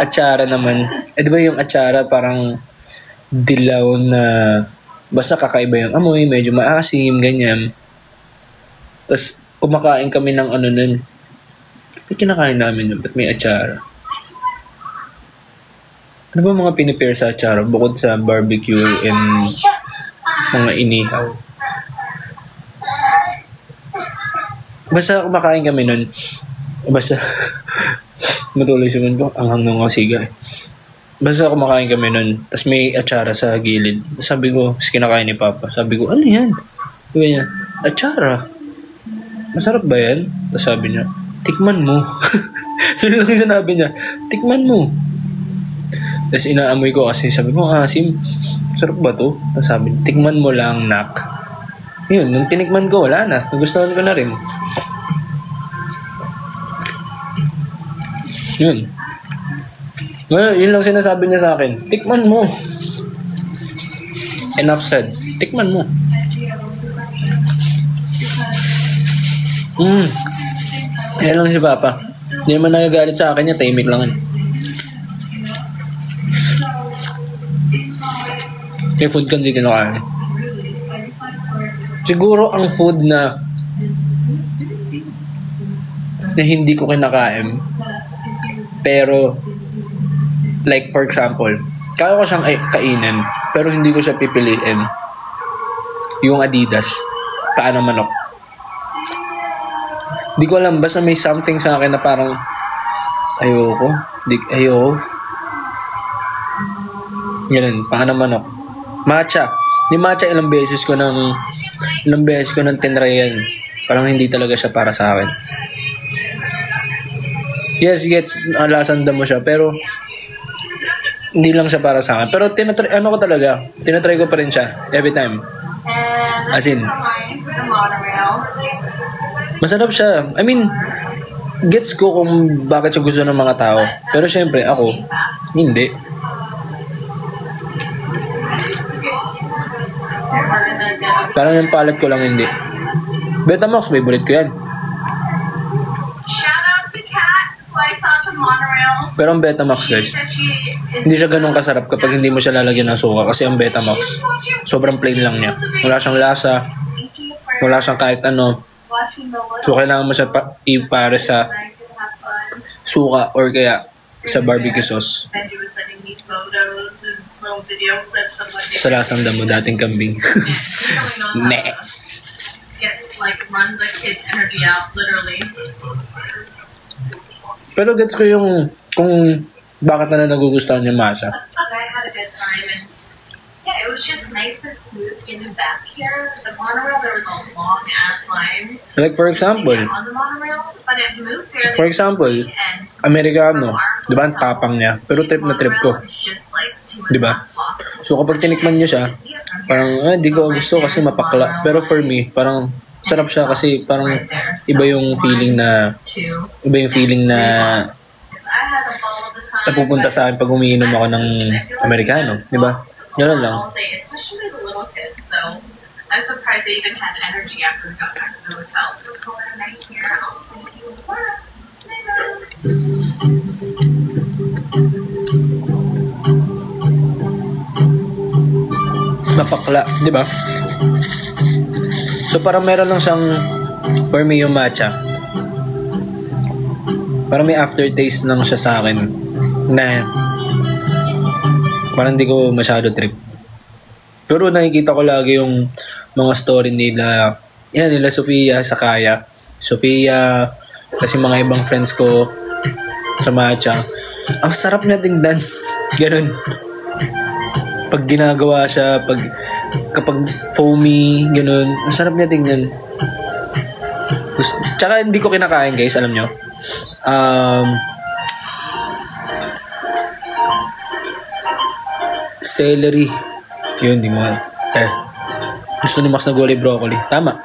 Atsara naman. Di ba yung atsara parang dilaw na basta kakaiba yung amoy, medyo maasim, ganyan. Tapos kumakain kami ng nun. May kinakain namin yun, ba't may atsara? Ano ba mga pinipare sa atsara bukod sa barbecue and mga inihaw? Basta kumakain kami nun. Basta matuloy sabihin ko, ang hanggang kasiga eh. Basta kumakain kami nun, tapos may atsara sa gilid. Sabi ko, kinakain ni Papa. Sabi ko, ano yan? Sabi niya, atsara. Masarap ba yan? Tapos sabi niya, tikman mo. Yun lang sinabi niya, tikman mo. Tapos inaamoy ko kasi sabi ko, asim. Sarap ba to? Tapos sabi niya, tikman mo lang, nak. Yun, nung tinikman ko, wala na. Nagustuhan ko na rin. Yun. Well, yun lang sinasabi niya sa akin. Tikman mo. Enough said. Tikman mo. Yan lang si Papa. Hindi naman nagagalit sa akin niya. Tahimik lang. Yung food ko hindi kinakain. Siguro ang food na hindi ko kinakain, pero like for example, kaya ko siyang kainin, pero hindi ko siya pipiliin. Yung Adidas, paa ng manok. Di ko alam, basta may something sa akin na parang ayoko. Ganun, paa ng manok. Matcha. Yung matcha ilang beses ko nang tinry yan. Parang hindi talaga siya para sa akin. Yes, lasan mo siya, pero hindi lang siya para sa akin. Pero tinatry ko pa rin siya every time. As in, masarap siya. I mean, gets ko kung bakit siya gusto ng mga tao. Pero syempre, ako, hindi. Parang yung palate ko lang hindi. Betamax, favorite ko yan. Pero ang Betamax, guys, hindi siya ganun kasarap kapag hindi mo siya lalagyan ng suka. Kasi ang Betamax, sobrang plain lang niya. Wala siyang lasa. Wala siyang kahit ano. So, kailangan mo siya ipare sa suka or kaya sa barbecue sauce. Sa lasang damo, dating kambing. Ne. Pero gets ko yung kung bakit na nagugustuhan yung masa. Yeah, it was just nice and smooth getting back here. The monorail, there was a long ass line. Like for example, On the monorail, but it moved fairly for example, and Amerikano, di ba ang tapang niya? Pero trip na trip ko. Di ba? So kapag tinikman niyo siya, parang, di ko gusto kasi mapakla. Pero for me, parang Sarap siya kasi parang iba yung feeling na napupunta sa akin pag umiinom ako ng Americano, di ba? Ganun lang. I'm surprised they even had energy after we got back to the hotel. So it's a nice here. I'll see you tomorrow. Napakla, di ba? So parang meron lang siyang for me yung matcha. Parang may aftertaste lang siya sa akin na parang hindi ko masyado trip. Pero nakikita ko lagi yung mga story nila, nila Sofia, Sakaya. Sofia, kasi mga ibang friends ko sa matcha. Ang sarap na tingnan. Ganun. Pag ginagawa siya, kapag foamy, ganun. Ang sarap niya tingnan. Tsaka hindi ko kinakain, guys, alam nyo. Celery. Yun, di mo. Gusto ni Max na gulay broccoli. Tama.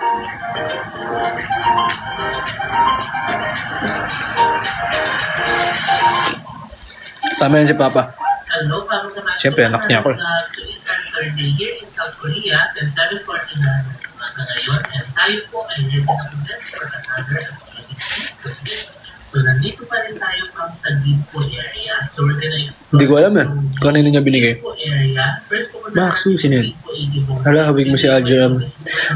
Tama yan si Papa. Siyempre, anak niya ako. So it's our third day here in South Korea, and 7:49 ngayon, as tayo po ay ready na po for another activity. So nandito pa rin tayo pang sa Gimpo area. So we're gonna explore. Hindi ko alam kanino niya binigay. Gimpo area. First po Max, sino yun? Hala, habig mo si Algeram.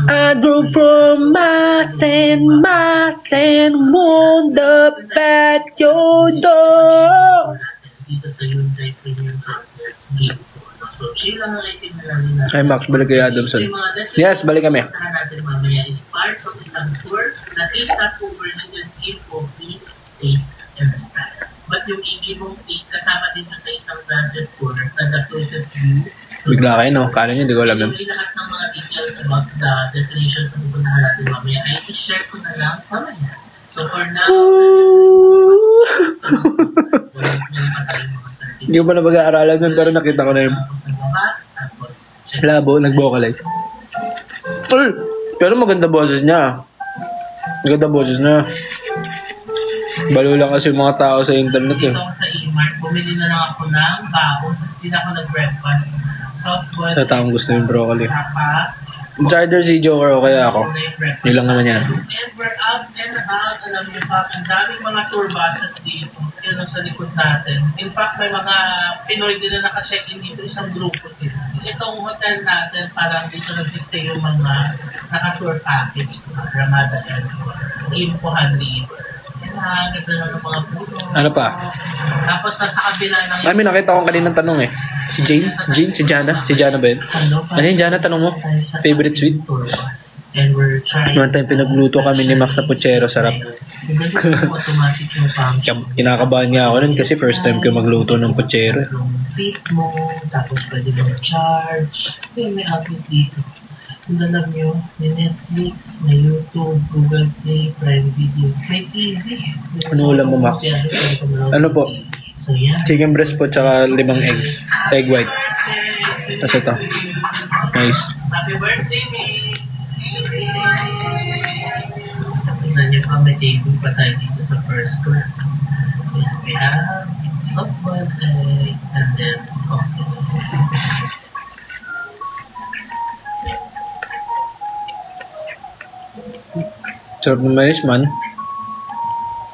I drove from Masen, wound up at your door. Dito sa Hyundai Premium Outlets Gimpo. So, chill lang ang item na namin natin. Ay, Max, balik kayo, Adamson. Yes, balik kami. Puntahan natin mamaya is part of isang tour na taste over ng Gimpo, please, taste, and style. But yung Igibong Peak, kasama dito sa isang transit tour na the closest view. Bigla kayo, no? Kala nyo, hindi ko alam yun. Yung lahat ng mga details about the destination na pupuntahan natin mamaya ay i-share ko na lang mamaya. So, for now, hindi ko pa na pag-aaralan nun, pero nakita ko na yun. Labo, nag-vocalize. Pero maganda boses niya. Maganda boses niya. Balo lang kasi yung mga tao sa internet eh. Dito sa E-Mart, bumili na lang ako ng baos. Hindi na ako nag-breakfast. Soft-boiled. Sa taong gusto yung broccoli. Insider si Joker o kaya ako. Yun lang naman yan. And we're out and about. Alam niyo pa, ang daming mga tour buses dito. Yun ang sa likod natin. In fact, may mga Pinoy din na naka-check-in dito. Isang grupo din. Itong hotel natin, parang dito nagsistay yung mga naka-tour package. Ramada and Gimpo River. Ganda na ng mga puno. Ano pa? Tapos nasa kabila ng... Ay, may nakita akong kaninang tanong eh. Si Jane? Si Jana? Si Jana ba yun? Ano yung Jana? Tanong mo? Favorite sweet? Noong time pinagluto kami ni Max na puchero. Sarap. Kinakabahan niya ako nun kasi first time ko magluto ng puchero. Fit mo, tapos pwede mo charge. May outlet dito. Kung alam nyo, may Netflix, may YouTube, Google Play, Prime Video, may TV. Ano ulam mo, Max? Ano po? So, yeah. Chicken breast po, tsaka 5 eggs. Egg white. Tapos ito. Nice. Happy birthday, me! Tignan nyo pa, may table pa tayo dito sa first class. We have soft-boiled egg and then coffee. Sarap na mais, man.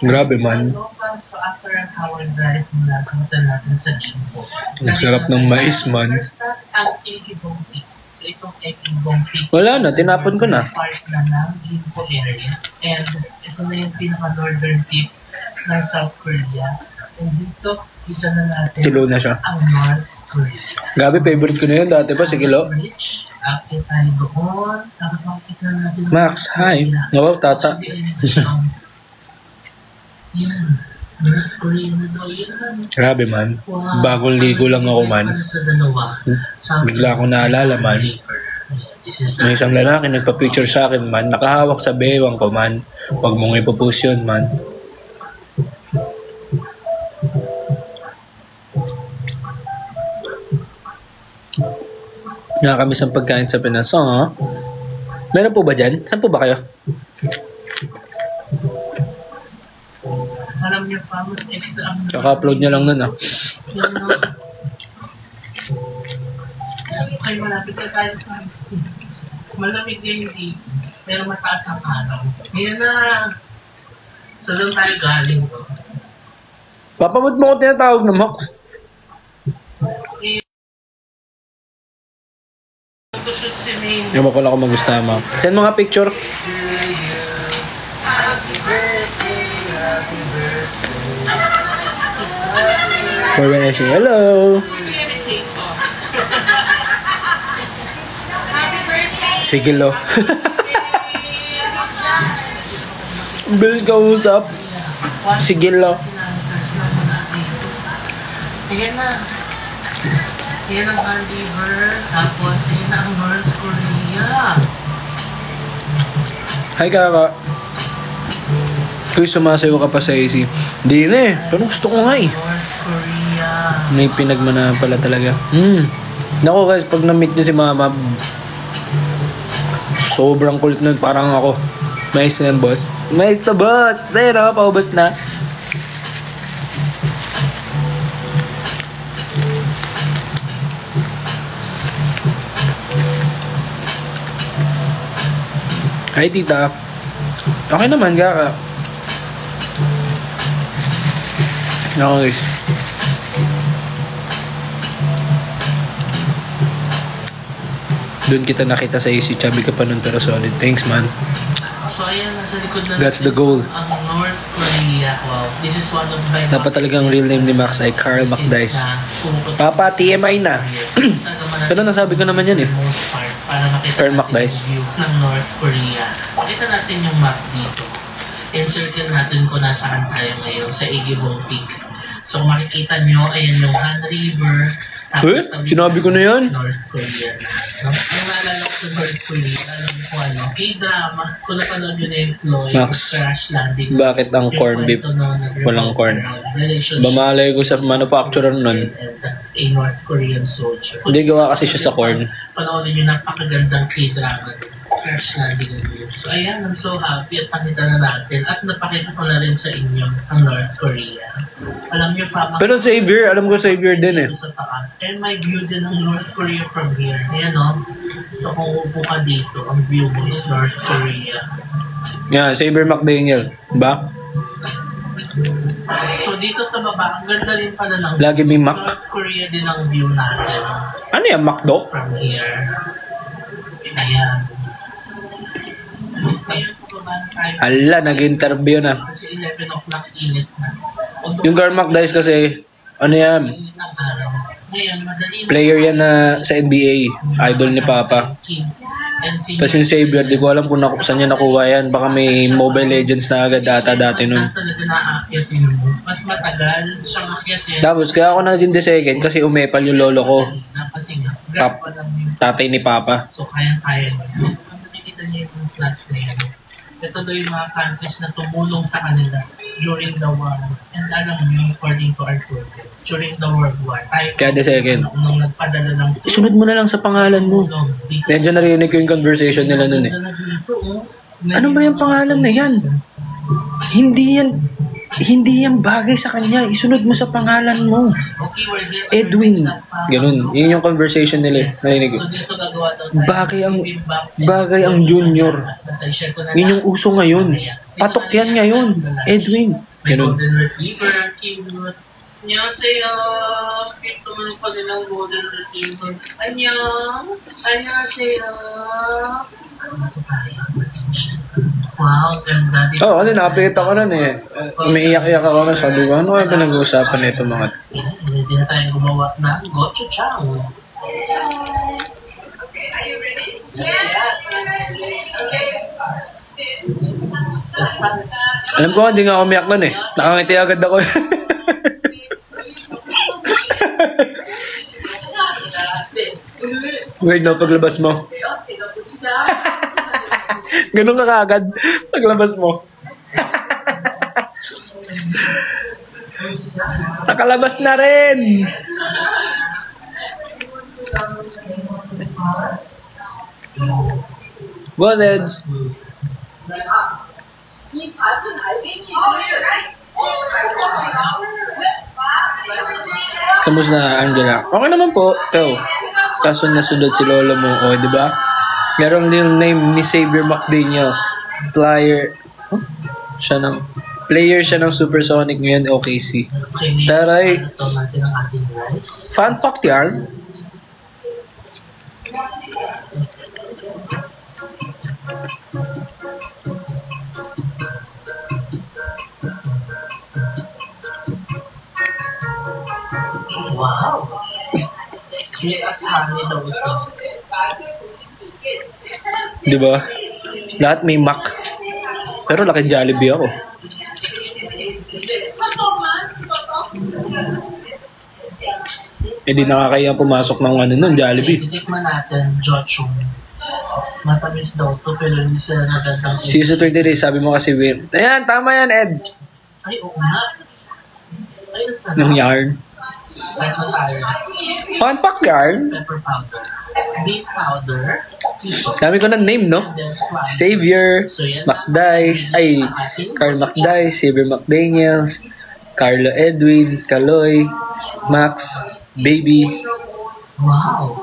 Grabe, man. So after an hour drive mula sa hotel natin sa Gimpo. Ang sarap ng mais, man. First stop, ang Igibong Peak. So itong Igibong Peak. Wala na, tinapon ko na. Part na ng Gimpo area. And ito na yung pinaka-northern tip ng South Korea. And dito, isa na natin Kilo na siya. ang North Korea. Gabi, favorite ko na yun. Dati pa, si Kilo. Akit tayo doon. Tapos makikita na natin. Max, hi. Wow, tata. Yan. North Korea na daw yan. Grabe, man. Bagong ligo lang ako, man. Sa dalawa. Bigla akong naalala, man. May isang lalaki nagpa-picture sa akin, man. Nakahawak sa bewang ko, man. Huwag mong ipopost yun, man. Nakakamiss ang pagkain sa Pinas, ha? Meron po ba dyan? Saan po ba kayo? Alam niyo pa, mas extra ang... Kaka-upload niya lang nun ah. Yan, no? Okay, malapit na tayo. Malamig din hindi. Pero mataas ang araw. Ayan na. So, doon tayo galing. Papamot mo ko tinatawag na Max. Shoot si Maine. Ewan ko lang kung magusta mo. Send mga picture. Happy birthday, happy birthday. For when I say hello. Sige lo. Bill ka usap. Sige lo. Ayan na. Ayan ang Vancouver. Tapos, ayan na ang North Korea. Hi kaka. Uy, sumasayo ka pa sa AC. Hindi na eh. Pero gusto ko nga eh. North Korea. May pinagmanahan pala talaga. Naku guys, pag na-meet niyo si mama, sobrang kulit nun. Parang ako. Mais na yan, boss. Mais na, boss! Ayun na, paubos na. Hi, tita. Okay naman, kaka. Ako guys. Doon kita nakita sa AC. Chubby ka pa nun pero solid. Thanks, man. So, ayan, nasa likod na That's the goal. ang North Korea. Wow. This is one of my... Dapat talagang real name ni Max ay Carl McDice. Papa, TMI na. Pero nasabi ko naman yan eh. Most part, para makita Carl natin McDice. yung view ng North Korea. Makita natin yung map dito. Encircle natin kung nasaan tayo ngayon sa Igibong Peak. So makikita nyo, ayan yung Han River. Eh? Sinabi ko na yan? North Korea na. No? Yung naalala ko sa North Korea, alam mo kung ano, K-drama, kung napanood yun na yung Chloe, Max, Crash Landing. bakit ang Yung corn beef? kwento na nag-revolve Walang corn. ng relationship Bamalay ko sa manufacturer nun. and a North Korean soldier. Hindi gawa kasi siya sa corn. Panoorin nyo, napakagandang K-drama nun. Crash Landing on You. So ayan, I'm so happy at pakita na natin at napakita ko na rin sa inyo ang North Korea. Alam niyo pa, Pero Xavier, alam ko Xavier din eh. sa taas. And my view din ng North Korea from here. Ayan o. So kung upo ka dito, ang view mo is North Korea. Yeah, Xavier McDaniel. Ba? So dito sa baba, ang ganda rin pala ng Lagi may Mac. North Korea din ang view natin Ano yan, McDo? from here. Ayan. Ayan, pababa na tayo. Hala, nag-interview na. Kasi 11 o'clock init na. Yung Carl McDice kasi, ano yan, Init ng araw. Ngayon, madali na player yan na sa NBA. Idol ni Papa. kids and senior Tapos yung Xavier, di ko alam kung saan niya nakuha yan. Baka may Mobile Legends na agad dati nun. talaga naakyatin mo. Mas matagal siyang akyatin. Tapos kaya ako naging the second kasi umepal yung lolo ko. Kasi nga, grab pa lang yung Tatay ni Papa. so kaya-kaya niya. Kung nakikita niyo yung flags na yan, ito daw yung mga countries na tumulong sa kanila during the war. And alam niyo, according to our tour, during the World War, tayo Kaya the second. nung nagpadala ng Isunod mo na lang sa pangalan mo. Medyo narinig ko yung conversation nila nun eh. Ano ba yung pangalan na yan? Hindi yan bagay sa kanya. Isunod mo sa pangalan mo. Edwin. Ganun. Yun yung conversation nila eh. Narinig ko. So dito gagawa daw Bagay ang junior. Yun yung uso ngayon. Patok yan ngayon. Edwin. May Ganun. golden retriever, cute. Annyeonghaseyo! Cute naman pa din ang golden retriever. Annyeong! Annyeonghaseyo! Wow, ganda. Oo, kasi nakapikita ko nun eh. Umiiyak-iyak ako nun. Sabi ko, ano kaya pinag-uusapan nito mga... Hindi na tayo gumawa na gochujang. Okay, are you ready? Yes. Okay. Let's start. Alam ko, hindi nga ako umiyak nun eh. Nakangiti agad ako. Weird no, paglabas mo. Ganun ka kaagad. Paglabas mo. Nakalabas na rin. Boss Eds. Kamusta Angela? Okay naman po. Kaso nasunod si lolo mo. O, di ba? Merong yung name ni Xavier McDaniel. Player siya ng Supersonic ngayon, OKC. Taray. Fun fact yan. Wow! May asahan ni daw ito. Di ba? Lahat may Mac. Pero laki Jollibee ako. Di nakakaya pumasok ng nun, Jollibee. Titikman natin, Jochong. Matamis daw to, pero hindi sila natatang. Season 23, sabi mo kasi, Wim. Ayan, tama yan, Eds. Ay, oo nga. Ayun, sarap. Ng yarn. Start na tayo. Fun fact yarn. Pepper powder. Beef powder. Seafood. Dami ko ng name, no? And then slime. Xavier, So, yan McDice, Carl McDice, Xavier McDaniels, Carlo Edwin, Kaloy, Max, Baby. Wow.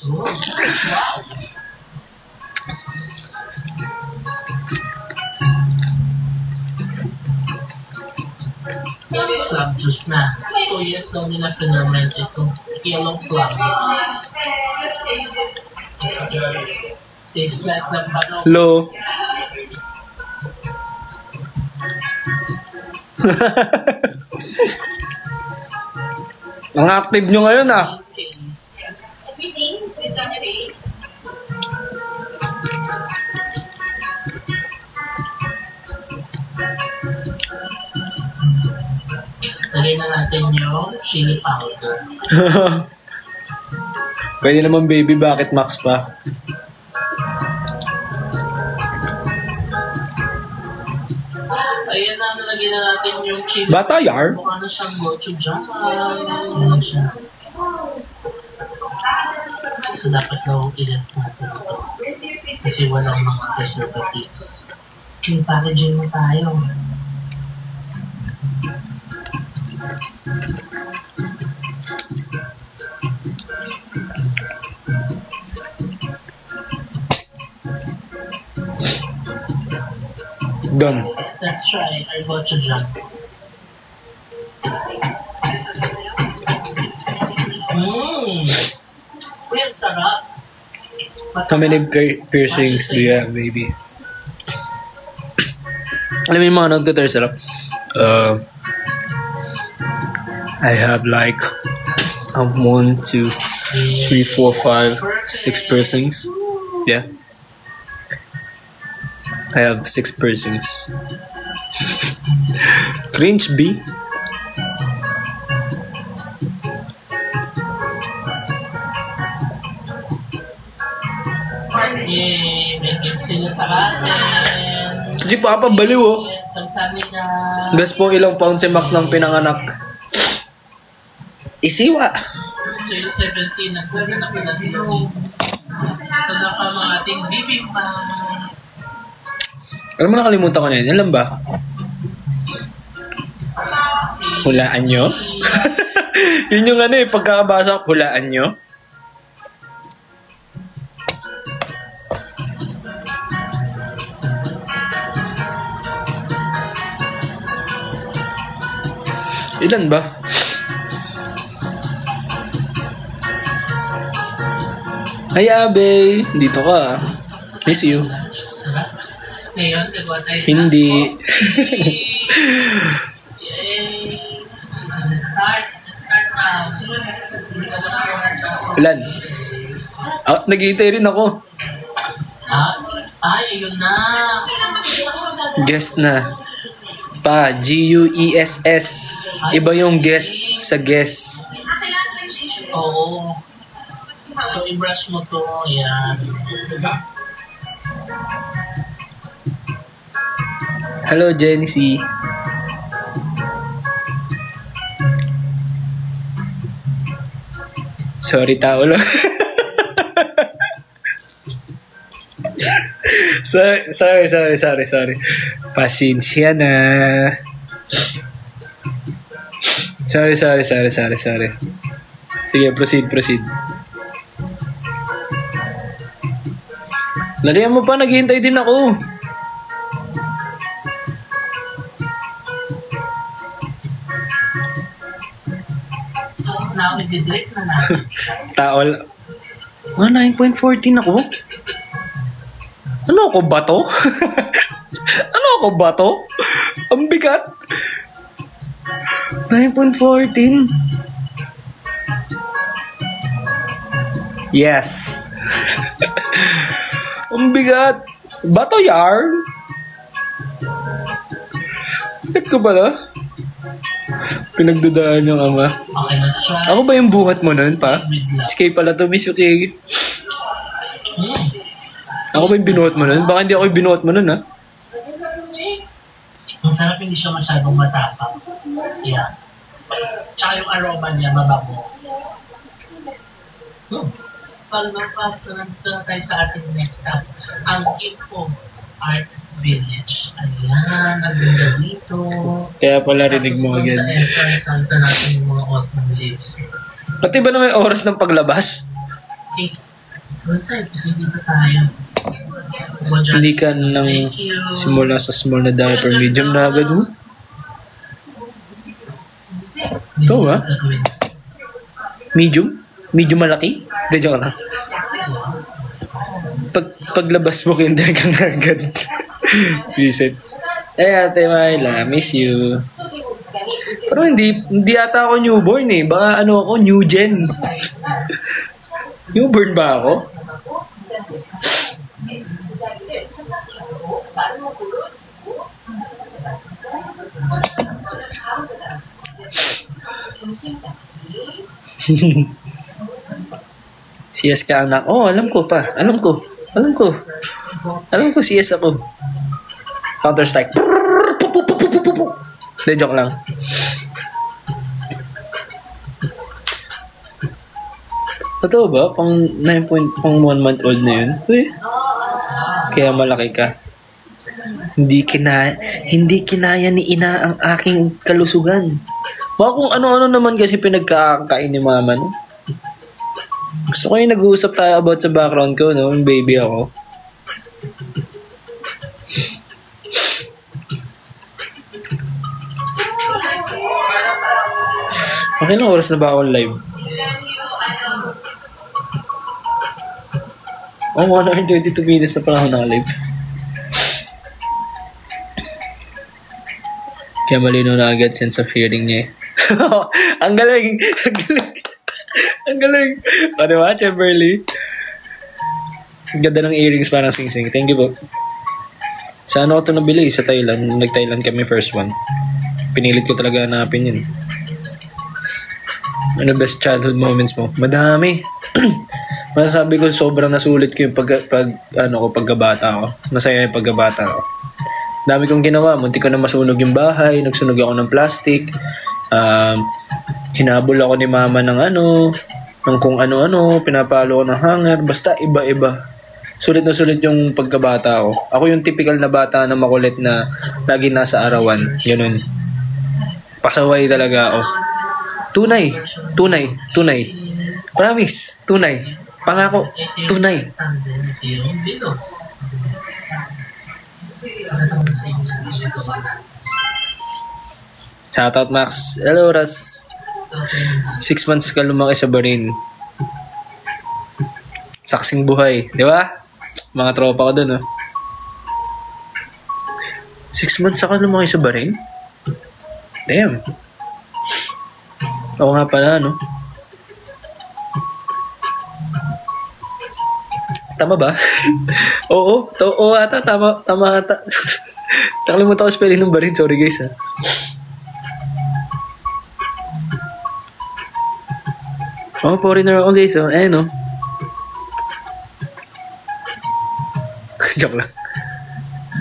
Wow. Plum juice na. 2 years daw nila pinarment ito. Yellow plum. Tastes like the bano. Hello. Ang active nyo ngayon, ah. Everything with on your face. Lagay na natin yung chili powder. Pwede naman, baby. Bakit Max pa? Ayan na, nalagay na natin yung chili. Bata yar? Mukha na siyang gochujang. Ayan siya. So, dapat daw i-left natin ito. Kasi walang mga preservatives. Okay, packaging na tayo. Done. Let's try our gochujang. Uy, ang sarap. How many piercings do you have, baby? Alam mo yung mga nagtutur sila? I have like 1, 2, 3, 4, 5, 6 piercings. Yeah. I have 6 piercings. Cringe B. Yay! May gifts sila sa atin. Si Papa baliw, oh. Yes, kamsahamnida na. Guess po ilang pound si Max ng pinanganak. Isiwa. So yung 17, nagpupunta na sila dito. Ito na pa mga ating bibimbap. Alam mo, nakalimutan ko na yun. Alam ba? Hulaan nyo? Yun yung ano eh, pagkakabasa, hulaan nyo? Ilan ba? Hi, Abe! Dito ka. Miss you. Sarap. Ngayon, nagawa tayo sa Hindi. Yay! Let's start. Let's start now. Ilan? Nag-iitay rin ako. Ay, ayun na. Guest na. Guess. Iba yung guest sa guess. Oo. So, i-brush mo to. Yan. Hello, Jenny C. Sorry, tao lang. Sorry. Pasensya na. Sorry. Sige, proceed. Lalihan mo pa, naghihintay din ako. Now, i-delete na natin. Taol. 9.14 ako? Ano ako ba to? Ang bigat. 9.14. Yes. Ang bigat. Bato yarn? Bigat ko pala. Pinagdudaan yung ama. Okay, let's try. Ako ba yung buhat mo nun, pa? Si Kay pala to, Miss Yuki. Ako ba yung binuhat mo nun? Baka hindi ako yung binuhat mo nun, ha? Ang sarap, hindi siya masyadong matapang. Yeah. Tsaka yung aroma niya, mabango. So, nandito na tayo sa ating next stop. Ang Info Art Village. Ayan, naganda dito. Kaya pala rinig mo Tapos again. sa entrance, nandito natin yung mga autumn leaves. Pati ba na may oras ng paglabas? Okay. So, inside. So, dito tayo. Hindi ka nang Thank you. simula sa small na diaper, medium na agad, ho? Ito, ha? Medium? Medium malaki? Hindi, joke na. Paglabas mo, kinder ka na agad. Visit. Ate Myla, miss you. Pero hindi ata ako newborn eh. Baka ano ako, new gen. Newborn ba ako? CS ka anak. Oh, alam ko pa. Alam ko CS ako. Counter Strike. Hindi, joke lang. Totoo ba? Pang 1 month old na yun? Uy. Kaya malaki ka. Hindi kinaya ni ina ang aking kalusugan. Baka kung ano-ano naman kasi pinagkakain ni mama, no? Gusto ko yung nag-uusap tayo about sa background ko, no? Yung baby ako. Okay lang, oras na ba ako live? Oh, 1 hour 22 minutes na pala ako naka-live. Kaya malino na agad sense of hearing niya eh. Ang galing! Ang galing! O, diba, Chamberlain? Ang ganda ng earrings parang sing-sing. Thank you po. Saan ako ito nabili? Sa Thailand. Nag-Thailand kami first one. Pinilit ko talaga hanapin yun. Ano best childhood moments mo? Madami. Masasabi ko sobrang nasulit ko yung pagkabata ko. Masaya yung pagkabata ko. Dami kong ginawa. Munti ko na masunog yung bahay. Nagsunog ako ng plastic. Hinabol ako ni mama ng ng kung ano-ano. Pinapalo ko ng hanger. Basta iba-iba. Sulit na sulit yung pagkabata ko. Ako yung typical na bata na makulit na lagi nasa arawan. Ganun. Pasaway talaga ako. Tunay. Promise. Tunay. Pangako. Tunay. Shoutout Max. Hello Ras. 6 months ka lumaki sa Bahrain. Saksing buhay. Di ba? Mga tropa ko dun, oh. 6 months ka lumaki sa Bahrain? Damn. Oo nga pala, no? Tama ba? Oo ata. Tama ata. Nakalimutan ko spelling ng Bahrain. Sorry guys, ha. Oh, foreigner ako guys, oh. No? Joke lang.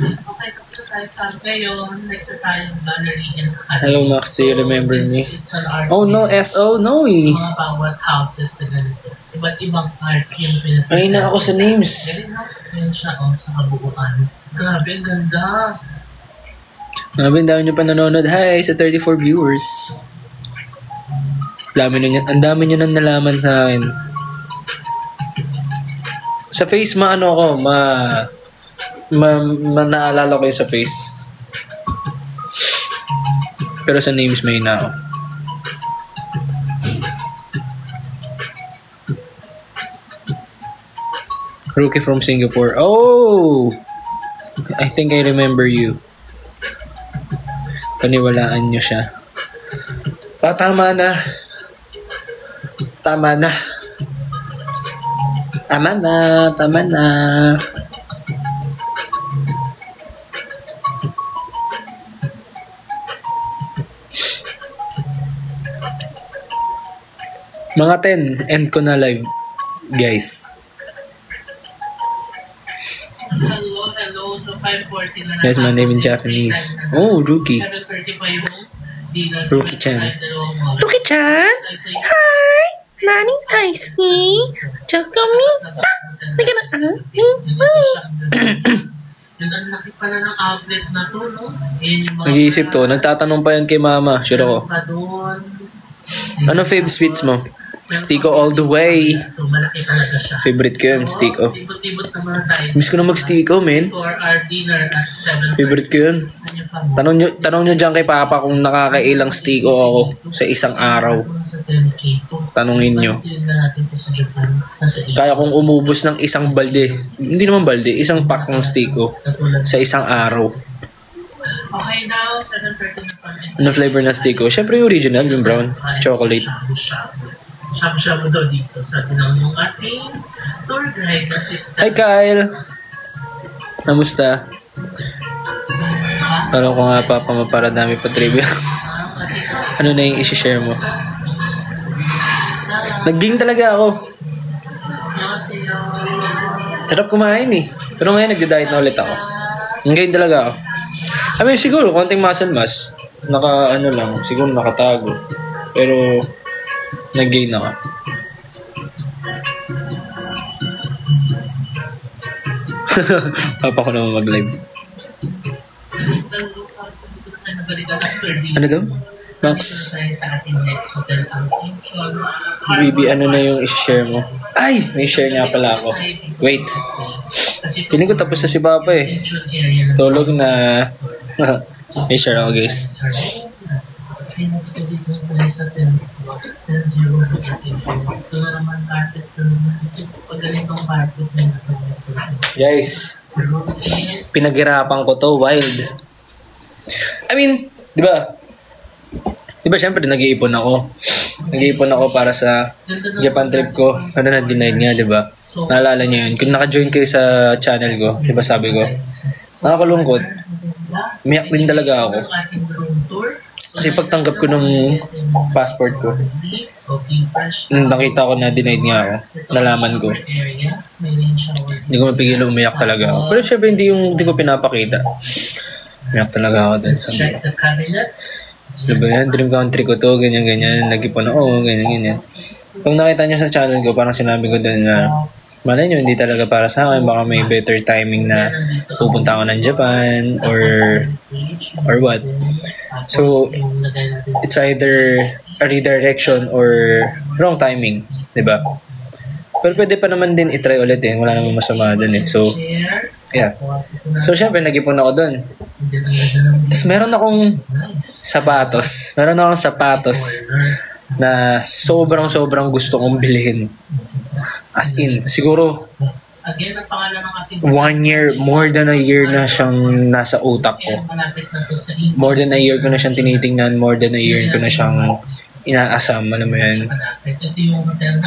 Okay, tapos tayo ngayon. Next na tayong Gallery and Academy. Hello Max, do you remember me? It's an art. Oh no, SO, no eh. Mga bawat houses na ganito. Iba't ibang art yung pinag-present. Ay na ako sa names. Galing, no? Ayan siya, sa kabuuan. Grabe, ang ganda. Grabe, ang dami nyo pa nanonood. Hi sa 34 viewers. Ang dami nyo nang nalaman sa akin. Sa face, naalala ko yung sa face. Pero sa names may na ako. Rookie from Singapore. Oh! I think I remember you. Paniwalaan nyo siya. Tama na. Tama na. Tama na. Tama na. Mga 10, end ko na live, guys. Hello. So, 5:40 na. Yes, my name in Japanese. Oh, Rookie. 7:35 yung dinner. Rookie-chan. Rookie-chan? Hi! Naning ice cream? Chocolate? Tika na. Ang laki pala ng outlet na to, no? Nag-iisip to. Nagtatanong pa yan kay mama. Sure ako. Ano fave sweets mo? Stiko all the way. So, malaki talaga siya. Favorite ko yun, Stiko. Tibot-tibot naman tayo. Miss ko na mag-Stiko, man. For our dinner at 7:30. Favorite ko yun. Tanong nyo dyan kay Papa kung nakakailang Stiko ako sa isang araw. Tanungin nyo. Kaya kong umubos ng isang balde. Hindi naman balde, isang pack ng Stiko sa isang araw. Okay now, 7:30 na pa. Ano flavor ng Stiko? Siyempre yung original, yung brown. Chocolate. Shabu-shabu daw dito. Sabi ng yung ating tour guide na sister. Hi Kyle! Kamusta? Alam ko nga Papa para dami pa trivia. Ano na yung isi-share mo? Nag-ging talaga ako. Sarap kumain eh. Pero ngayon nagda-diet na ulit ako. Nag-gain talaga ako. I mean siguro konting muscle mass. Siguro nakatago. Pero nag-gain ako. Papa ko naman mag-live. Ano daw? Max? Baby, ano na yung i-share mo? Ay! May share nga pala ako. Wait. Piling ko tapos na si Papa eh. Tulog na. May share ako guys. Guys, pinaghirapan ko to, wild. I mean, di ba syempre nag-iipon ako. Nag-iipon ako para sa Japan trip ko. Ano na denied nga, di ba? Naalala niyo yun. Kung naka-join kayo sa channel ko, di ba sabi ko, nakakalungkot. Umiyak din talaga ako. Kasi pagtanggap ko ng passport ko, nakita ko na denied nga ako. Nalaman ko. Hindi ko mapigil umiyak talaga ako. Pero syempre hindi ko pinapakita. Umiyak talaga ako dun. Sabi ko, diba yan? Dream country ko to, ganyan-ganyan. Nag-ipon ako, ganyan-ganyan. Kung nakita nyo sa channel ko, parang sinabi ko dun na malay nyo, hindi talaga para sa akin. Baka may better timing na pupunta ako ng Japan or what. So, it's either a redirection or wrong timing. Diba? Pero pwede pa naman din itry ulit eh. Wala namang masama dun eh. So, yeah. So, syempre, nag-ipon ako dun. Tapos, meron akong sapatos. Na sobrang gusto kong bilhin. As in, siguro 1 year, more than a year na siyang nasa utak ko. More than a year ko na siyang tinitingnan, more than a year ko na siyang inaasam, alam mo yan.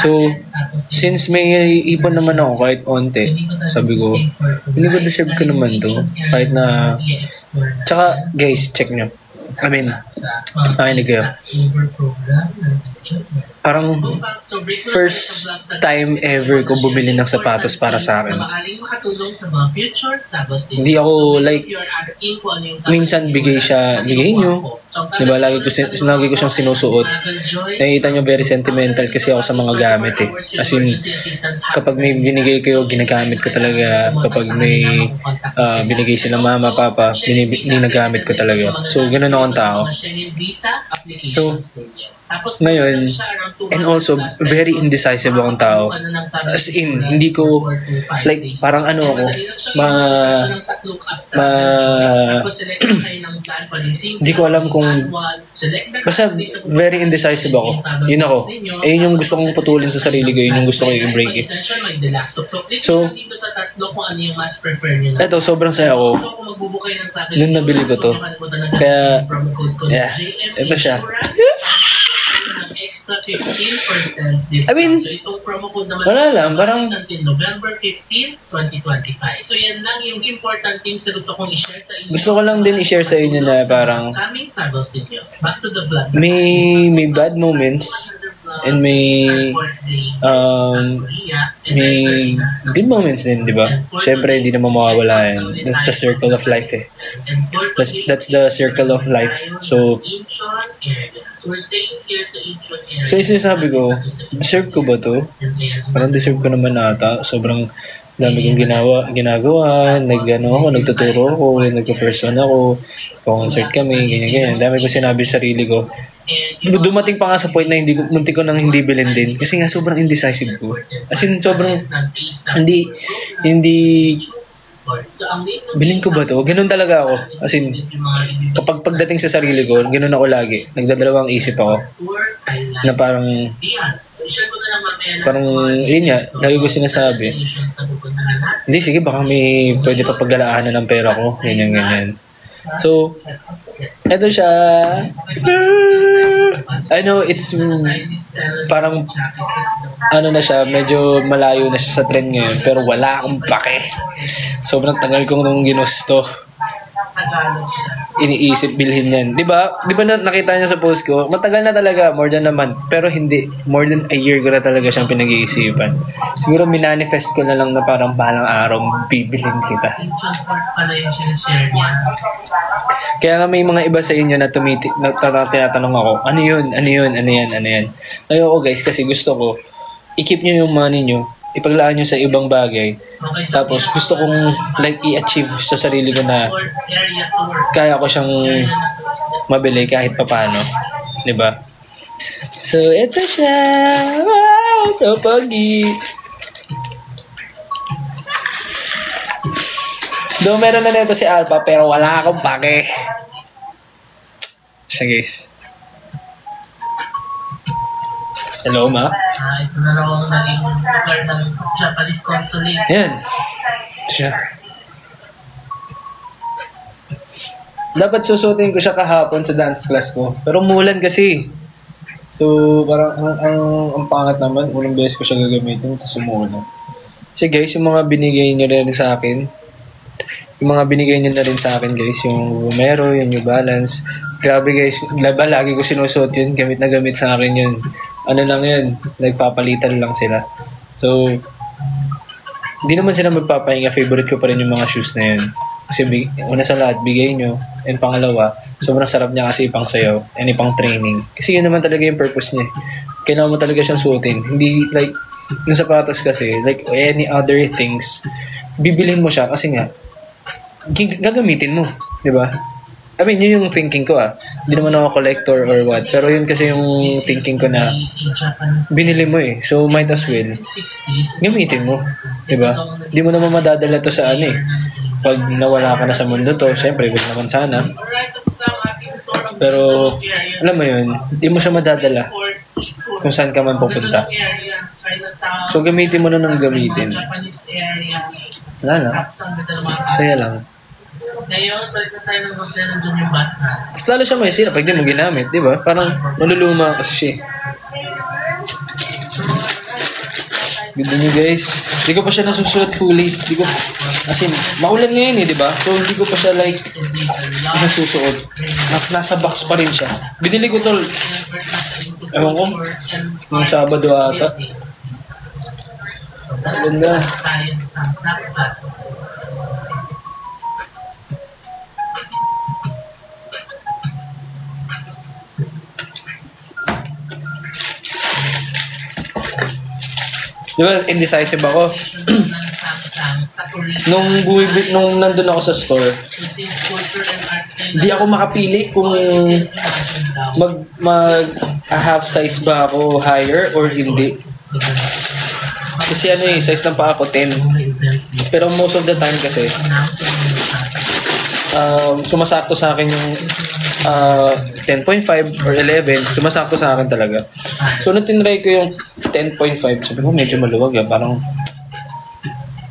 So, since may ipon naman ako kahit onte, sabi ko, hindi ko deserve ko naman to. Kahit na, tsaka guys, check nyo. I mean, nakinig kayo. parang first time ever ko bumili ng sapatos para sa akin. Hindi ako like, minsan bigay nyo. Diba, lagi ko siyang sinusuot. Nakikita nyo, very sentimental kasi ako sa mga gamit eh. As in, kapag may binigay kayo, ginagamit ko talaga. Kapag may binigay sila mama, papa, ginagamit ko talaga. So, ganun akong tao. So, ngayon, and also, very indecisive akong tao. As in, hindi ko, like, parang ano ako, hindi ko alam kung, basta very indecisive ako. Yun ako. Yun yung gusto kong putulin sa sarili ko, yun yung gusto ko i-break it. So, eto, sobrang saya ako. Nung nabili ko to. Kaya, yeah, ito siya. Extra 15% discount. I mean, so itong promo code naman wala lang, parang until November 15, 2025. So yan lang yung important things na gusto kong i-share sa inyo. Gusto ko lang din i-share sa inyo na parang back to the vlog. May bad moments and may good moments din, di ba? Syempre, hindi naman mawawala yan. That's the circle of life eh. That's the circle of life. So, so yung sinasabi ko, deserve ko ba to? Parang deserve ko naman ata. Sobrang dami kong ginagawa. Nagtuturo ako, nagka-first one ako, concert kami, ganyan. Dami ko sinabi sa sarili ko. Dumating pa nga sa point na munti ko nang hindi bilhin din. Kasi nga sobrang indecisive ko. As in, sobrang hindi bilhin ko ba to? Ganun talaga ako. As in, kapag pagdating sa sarili ko, ganun ako lagi. Nagdadalawang isip ako. Na parang, yun nga, lagi ko sinasabi. Hindi, sige, baka may pwede pa paglalaanan ng pera ko. Ganyan. So, eto siya. I know it's parang ano na siya, medyo malayo na siya sa trend ngayon, pero wala akong pake. Sobrang tagal kong nung ginusto. Iniisip bilhin yan. Di ba nakita niya sa post ko? Matagal na talaga, more than a month. Pero hindi, more than a year ko na talaga siyang pinag-iisipan. Siguro minanifest ko na lang na parang balang araw bibilhin kita. Kaya nga may mga iba sa inyo na tinatanong ako, ano yun? Ayoko guys, kasi gusto ko i-keep nyo yung money nyo, ipaglaan nyo sa ibang bagay. Tapos gusto kong like i-achieve sa sarili ko na kaya ko siyang mabili kahit papano, 'di ba? So ito siya. Wow, so pogi. Do meron na nito si Alpha pero wala akong pake. Siya guys. Hello, ma? Ito na lang ang naging lugar ng Japanese consulate. Yan. Siya. Dapat susutin ko siya kahapon sa dance class ko. Pero umulan kasi. So, parang ang pangat naman. Unang beses ko siya gagamitin. Tapos umulan. So guys, yung mga binigay niyo rin sa akin. Yung mga binigay niyo na rin sa akin guys. Yung Vomero, yung New Balance. Grabe guys. Lagi ko sinusuot yun. Gamit na gamit sa akin yun. Ano lang yun, nagpapalitan lang sila. So, hindi naman sila magpapahinga. Favorite ko pa rin yung mga shoes na yun. Kasi una sa lahat, bigay nyo. And pangalawa, sobrang sarap niya kasi ipang sayaw and ipang training. Kasi yun naman talaga yung purpose niya. Kailangan mo talaga siyang suotin. Hindi like, yung sapatos kasi, like any other things, bibilhin mo siya kasi nga, gagamitin mo. Diba? I mean, yun yung thinking ko Hindi naman ako collector or what. Pero yun kasi yung thinking ko na binili mo eh. So, might as well gamitin mo. Diba? Hindi mo naman madadala to sa Pag nawala ka na sa mundo to, syempre, wala naman sana. Pero, alam mo yun, hindi mo siya madadala kung saan ka man pupunta. So, gamitin mo na ng gamitin. Wala lang. Saya lang. Ngayon, balik na tayo ng hotel ng yung bus na. Tapos lalo siya may sira pag di mo ginamit, di ba? Parang naluluma kasi siya. Ganda niyo guys. Hindi ko pa siya nasusuot fully. Hindi ko, as in, maulan ngayon di ba? So hindi ko pa siya like nasusuot. Nasa box pa rin siya. Binili ko to Ewan ko. Nung Sabado ata. Ganda. Tayo sa sapat. Di ba, indecisive ako. Nung nandun ako sa store, hindi ako makapili kung half size ba ako higher or hindi. Kasi size ng paa ko 10. Pero most of the time kasi, sumasakto sa akin yung 10.5 or 11, sumasakto sa akin talaga. So, nung tinry ko yung 10.5, sabi ko, medyo maluwag parang,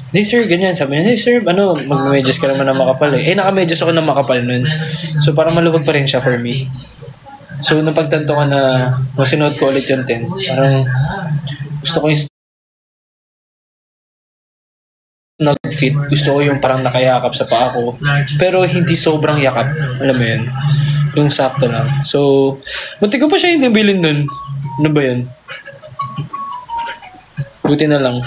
hey sir, ganyan. Sabi niya, hey sir, mag-medyas ka naman na makapal naka-medyas ako na makapal nun. So, parang maluwag pa rin siya for me. So, nung pagtanto ko na, nung sinuot ko ulit yung 10, parang, gusto ko yung nag-fit. Gusto ko yung parang nakayakap sa paa ko. Pero hindi sobrang yakap. Alam mo yun? Yung sakto lang. So, munti ko pa siya hindi bilhin nun. Ano ba yun? Buti na lang.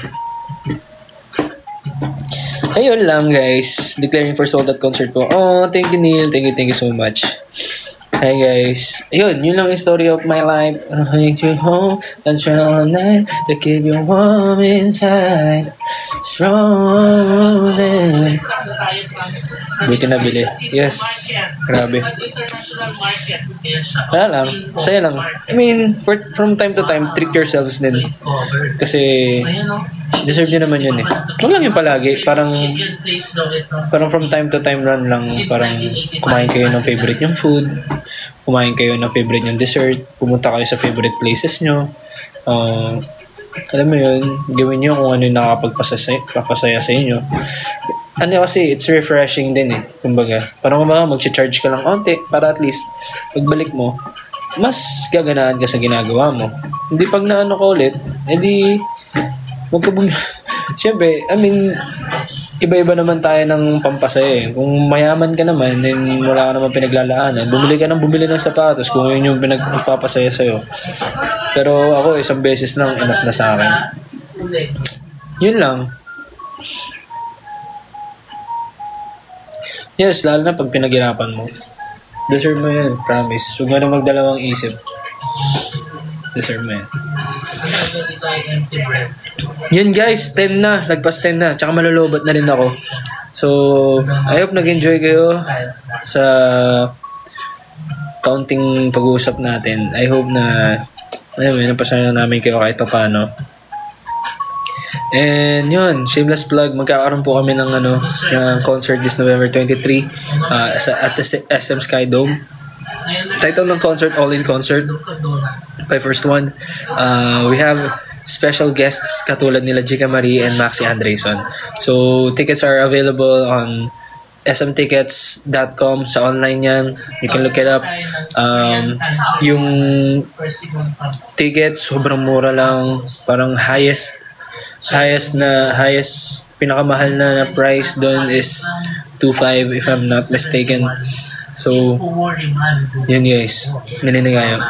Ayun lang guys. Declaring for sold at concert po. Oh, thank you Neil. Thank you so much. Hi guys. Ayun, yun lang yung story of my life. I need you home and try all night to keep you warm inside. It's frozen. Buti na bili. Yes. Grabe. Wala lang. Saya lang. I mean, from time to time, treat yourselves din. Kasi, deserve nyo naman yun Huwag lang yung palagi. Parang from time to time run lang. Parang kumain kayo ng favorite yung food. Kumain kayo ng favorite yung dessert. Pumunta kayo sa favorite places nyo. Alam mo yun, gawin nyo kung ano yung nakakapagpasaya sa inyo. Kasi, it's refreshing din Kumbaga, parang mag-charge ka lang konti para at least, pagbalik mo, mas gaganaan ka sa ginagawa mo. Hindi pag naano ka ulit, edi, siyempre, I mean, iba-iba naman tayo ng pampasaya Kung mayaman ka naman, then wala ka naman pinaglalaanan. Bumili ng sapatos kung yun yung pinagpapasaya sa'yo. Pero ako, isang beses lang, enough na sa akin. Yun lang. Yes, lalo na pag pinaghirapan mo. Deserve mo yan, promise. Huwag mo na magdalawang isip. Deserve mo yan. Yun guys, 10 na. Lagpas 10 na. Tsaka malulobot na rin ako. So, I hope nag-enjoy kayo sa counting pag-uusap natin. I hope na napasaya namin kayo kahit pa paano. And yun, shameless plug, magkakaroon po kami ng ng concert this November 23 at the SM Sky Dome. Title ng concert, All In Concert. My first one. We have special guests katulad nila Jika Marie and Maxi Andresen. So, tickets are available on smtickets.com sa online yan. You can look it up. Yung tickets, sobrang mura lang. Parang highest pinakamahal na price doon is 2.5 if I'm not mistaken. So, yun guys. Mininigaya.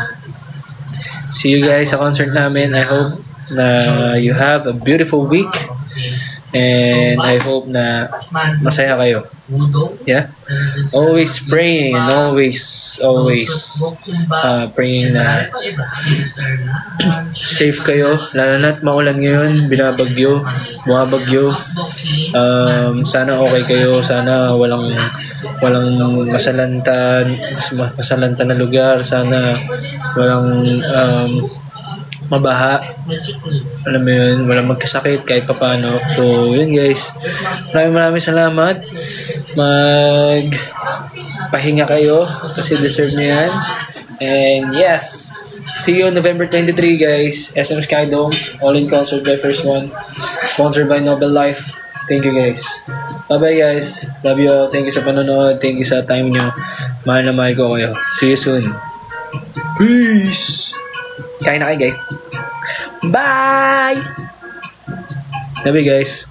See you guys sa concert namin. I hope na you have a beautiful week. And I hope na masaya kayo. Yeah? Always praying and always praying na safe kayo. Lalo na't maulan ngayon, bumabagyo. Sana okay kayo. Sana walang masalanta na lugar. Sana walang mabaha. Alam mo yun, walang magkasakit kahit papaano. So, yun guys. Maraming salamat. Magpahinga kayo kasi deserve nyo yan. And yes, see you on November 23 guys. SM Sky Dome, All In Concert by First One. Sponsored by Nobel Life. Thank you guys. Bye-bye guys. Love you all. Thank you sa panonood. Thank you sa time nyo. Mahal na mahal ko kayo. See you soon. Peace! Kain na kayo guys. Bye! Love you guys.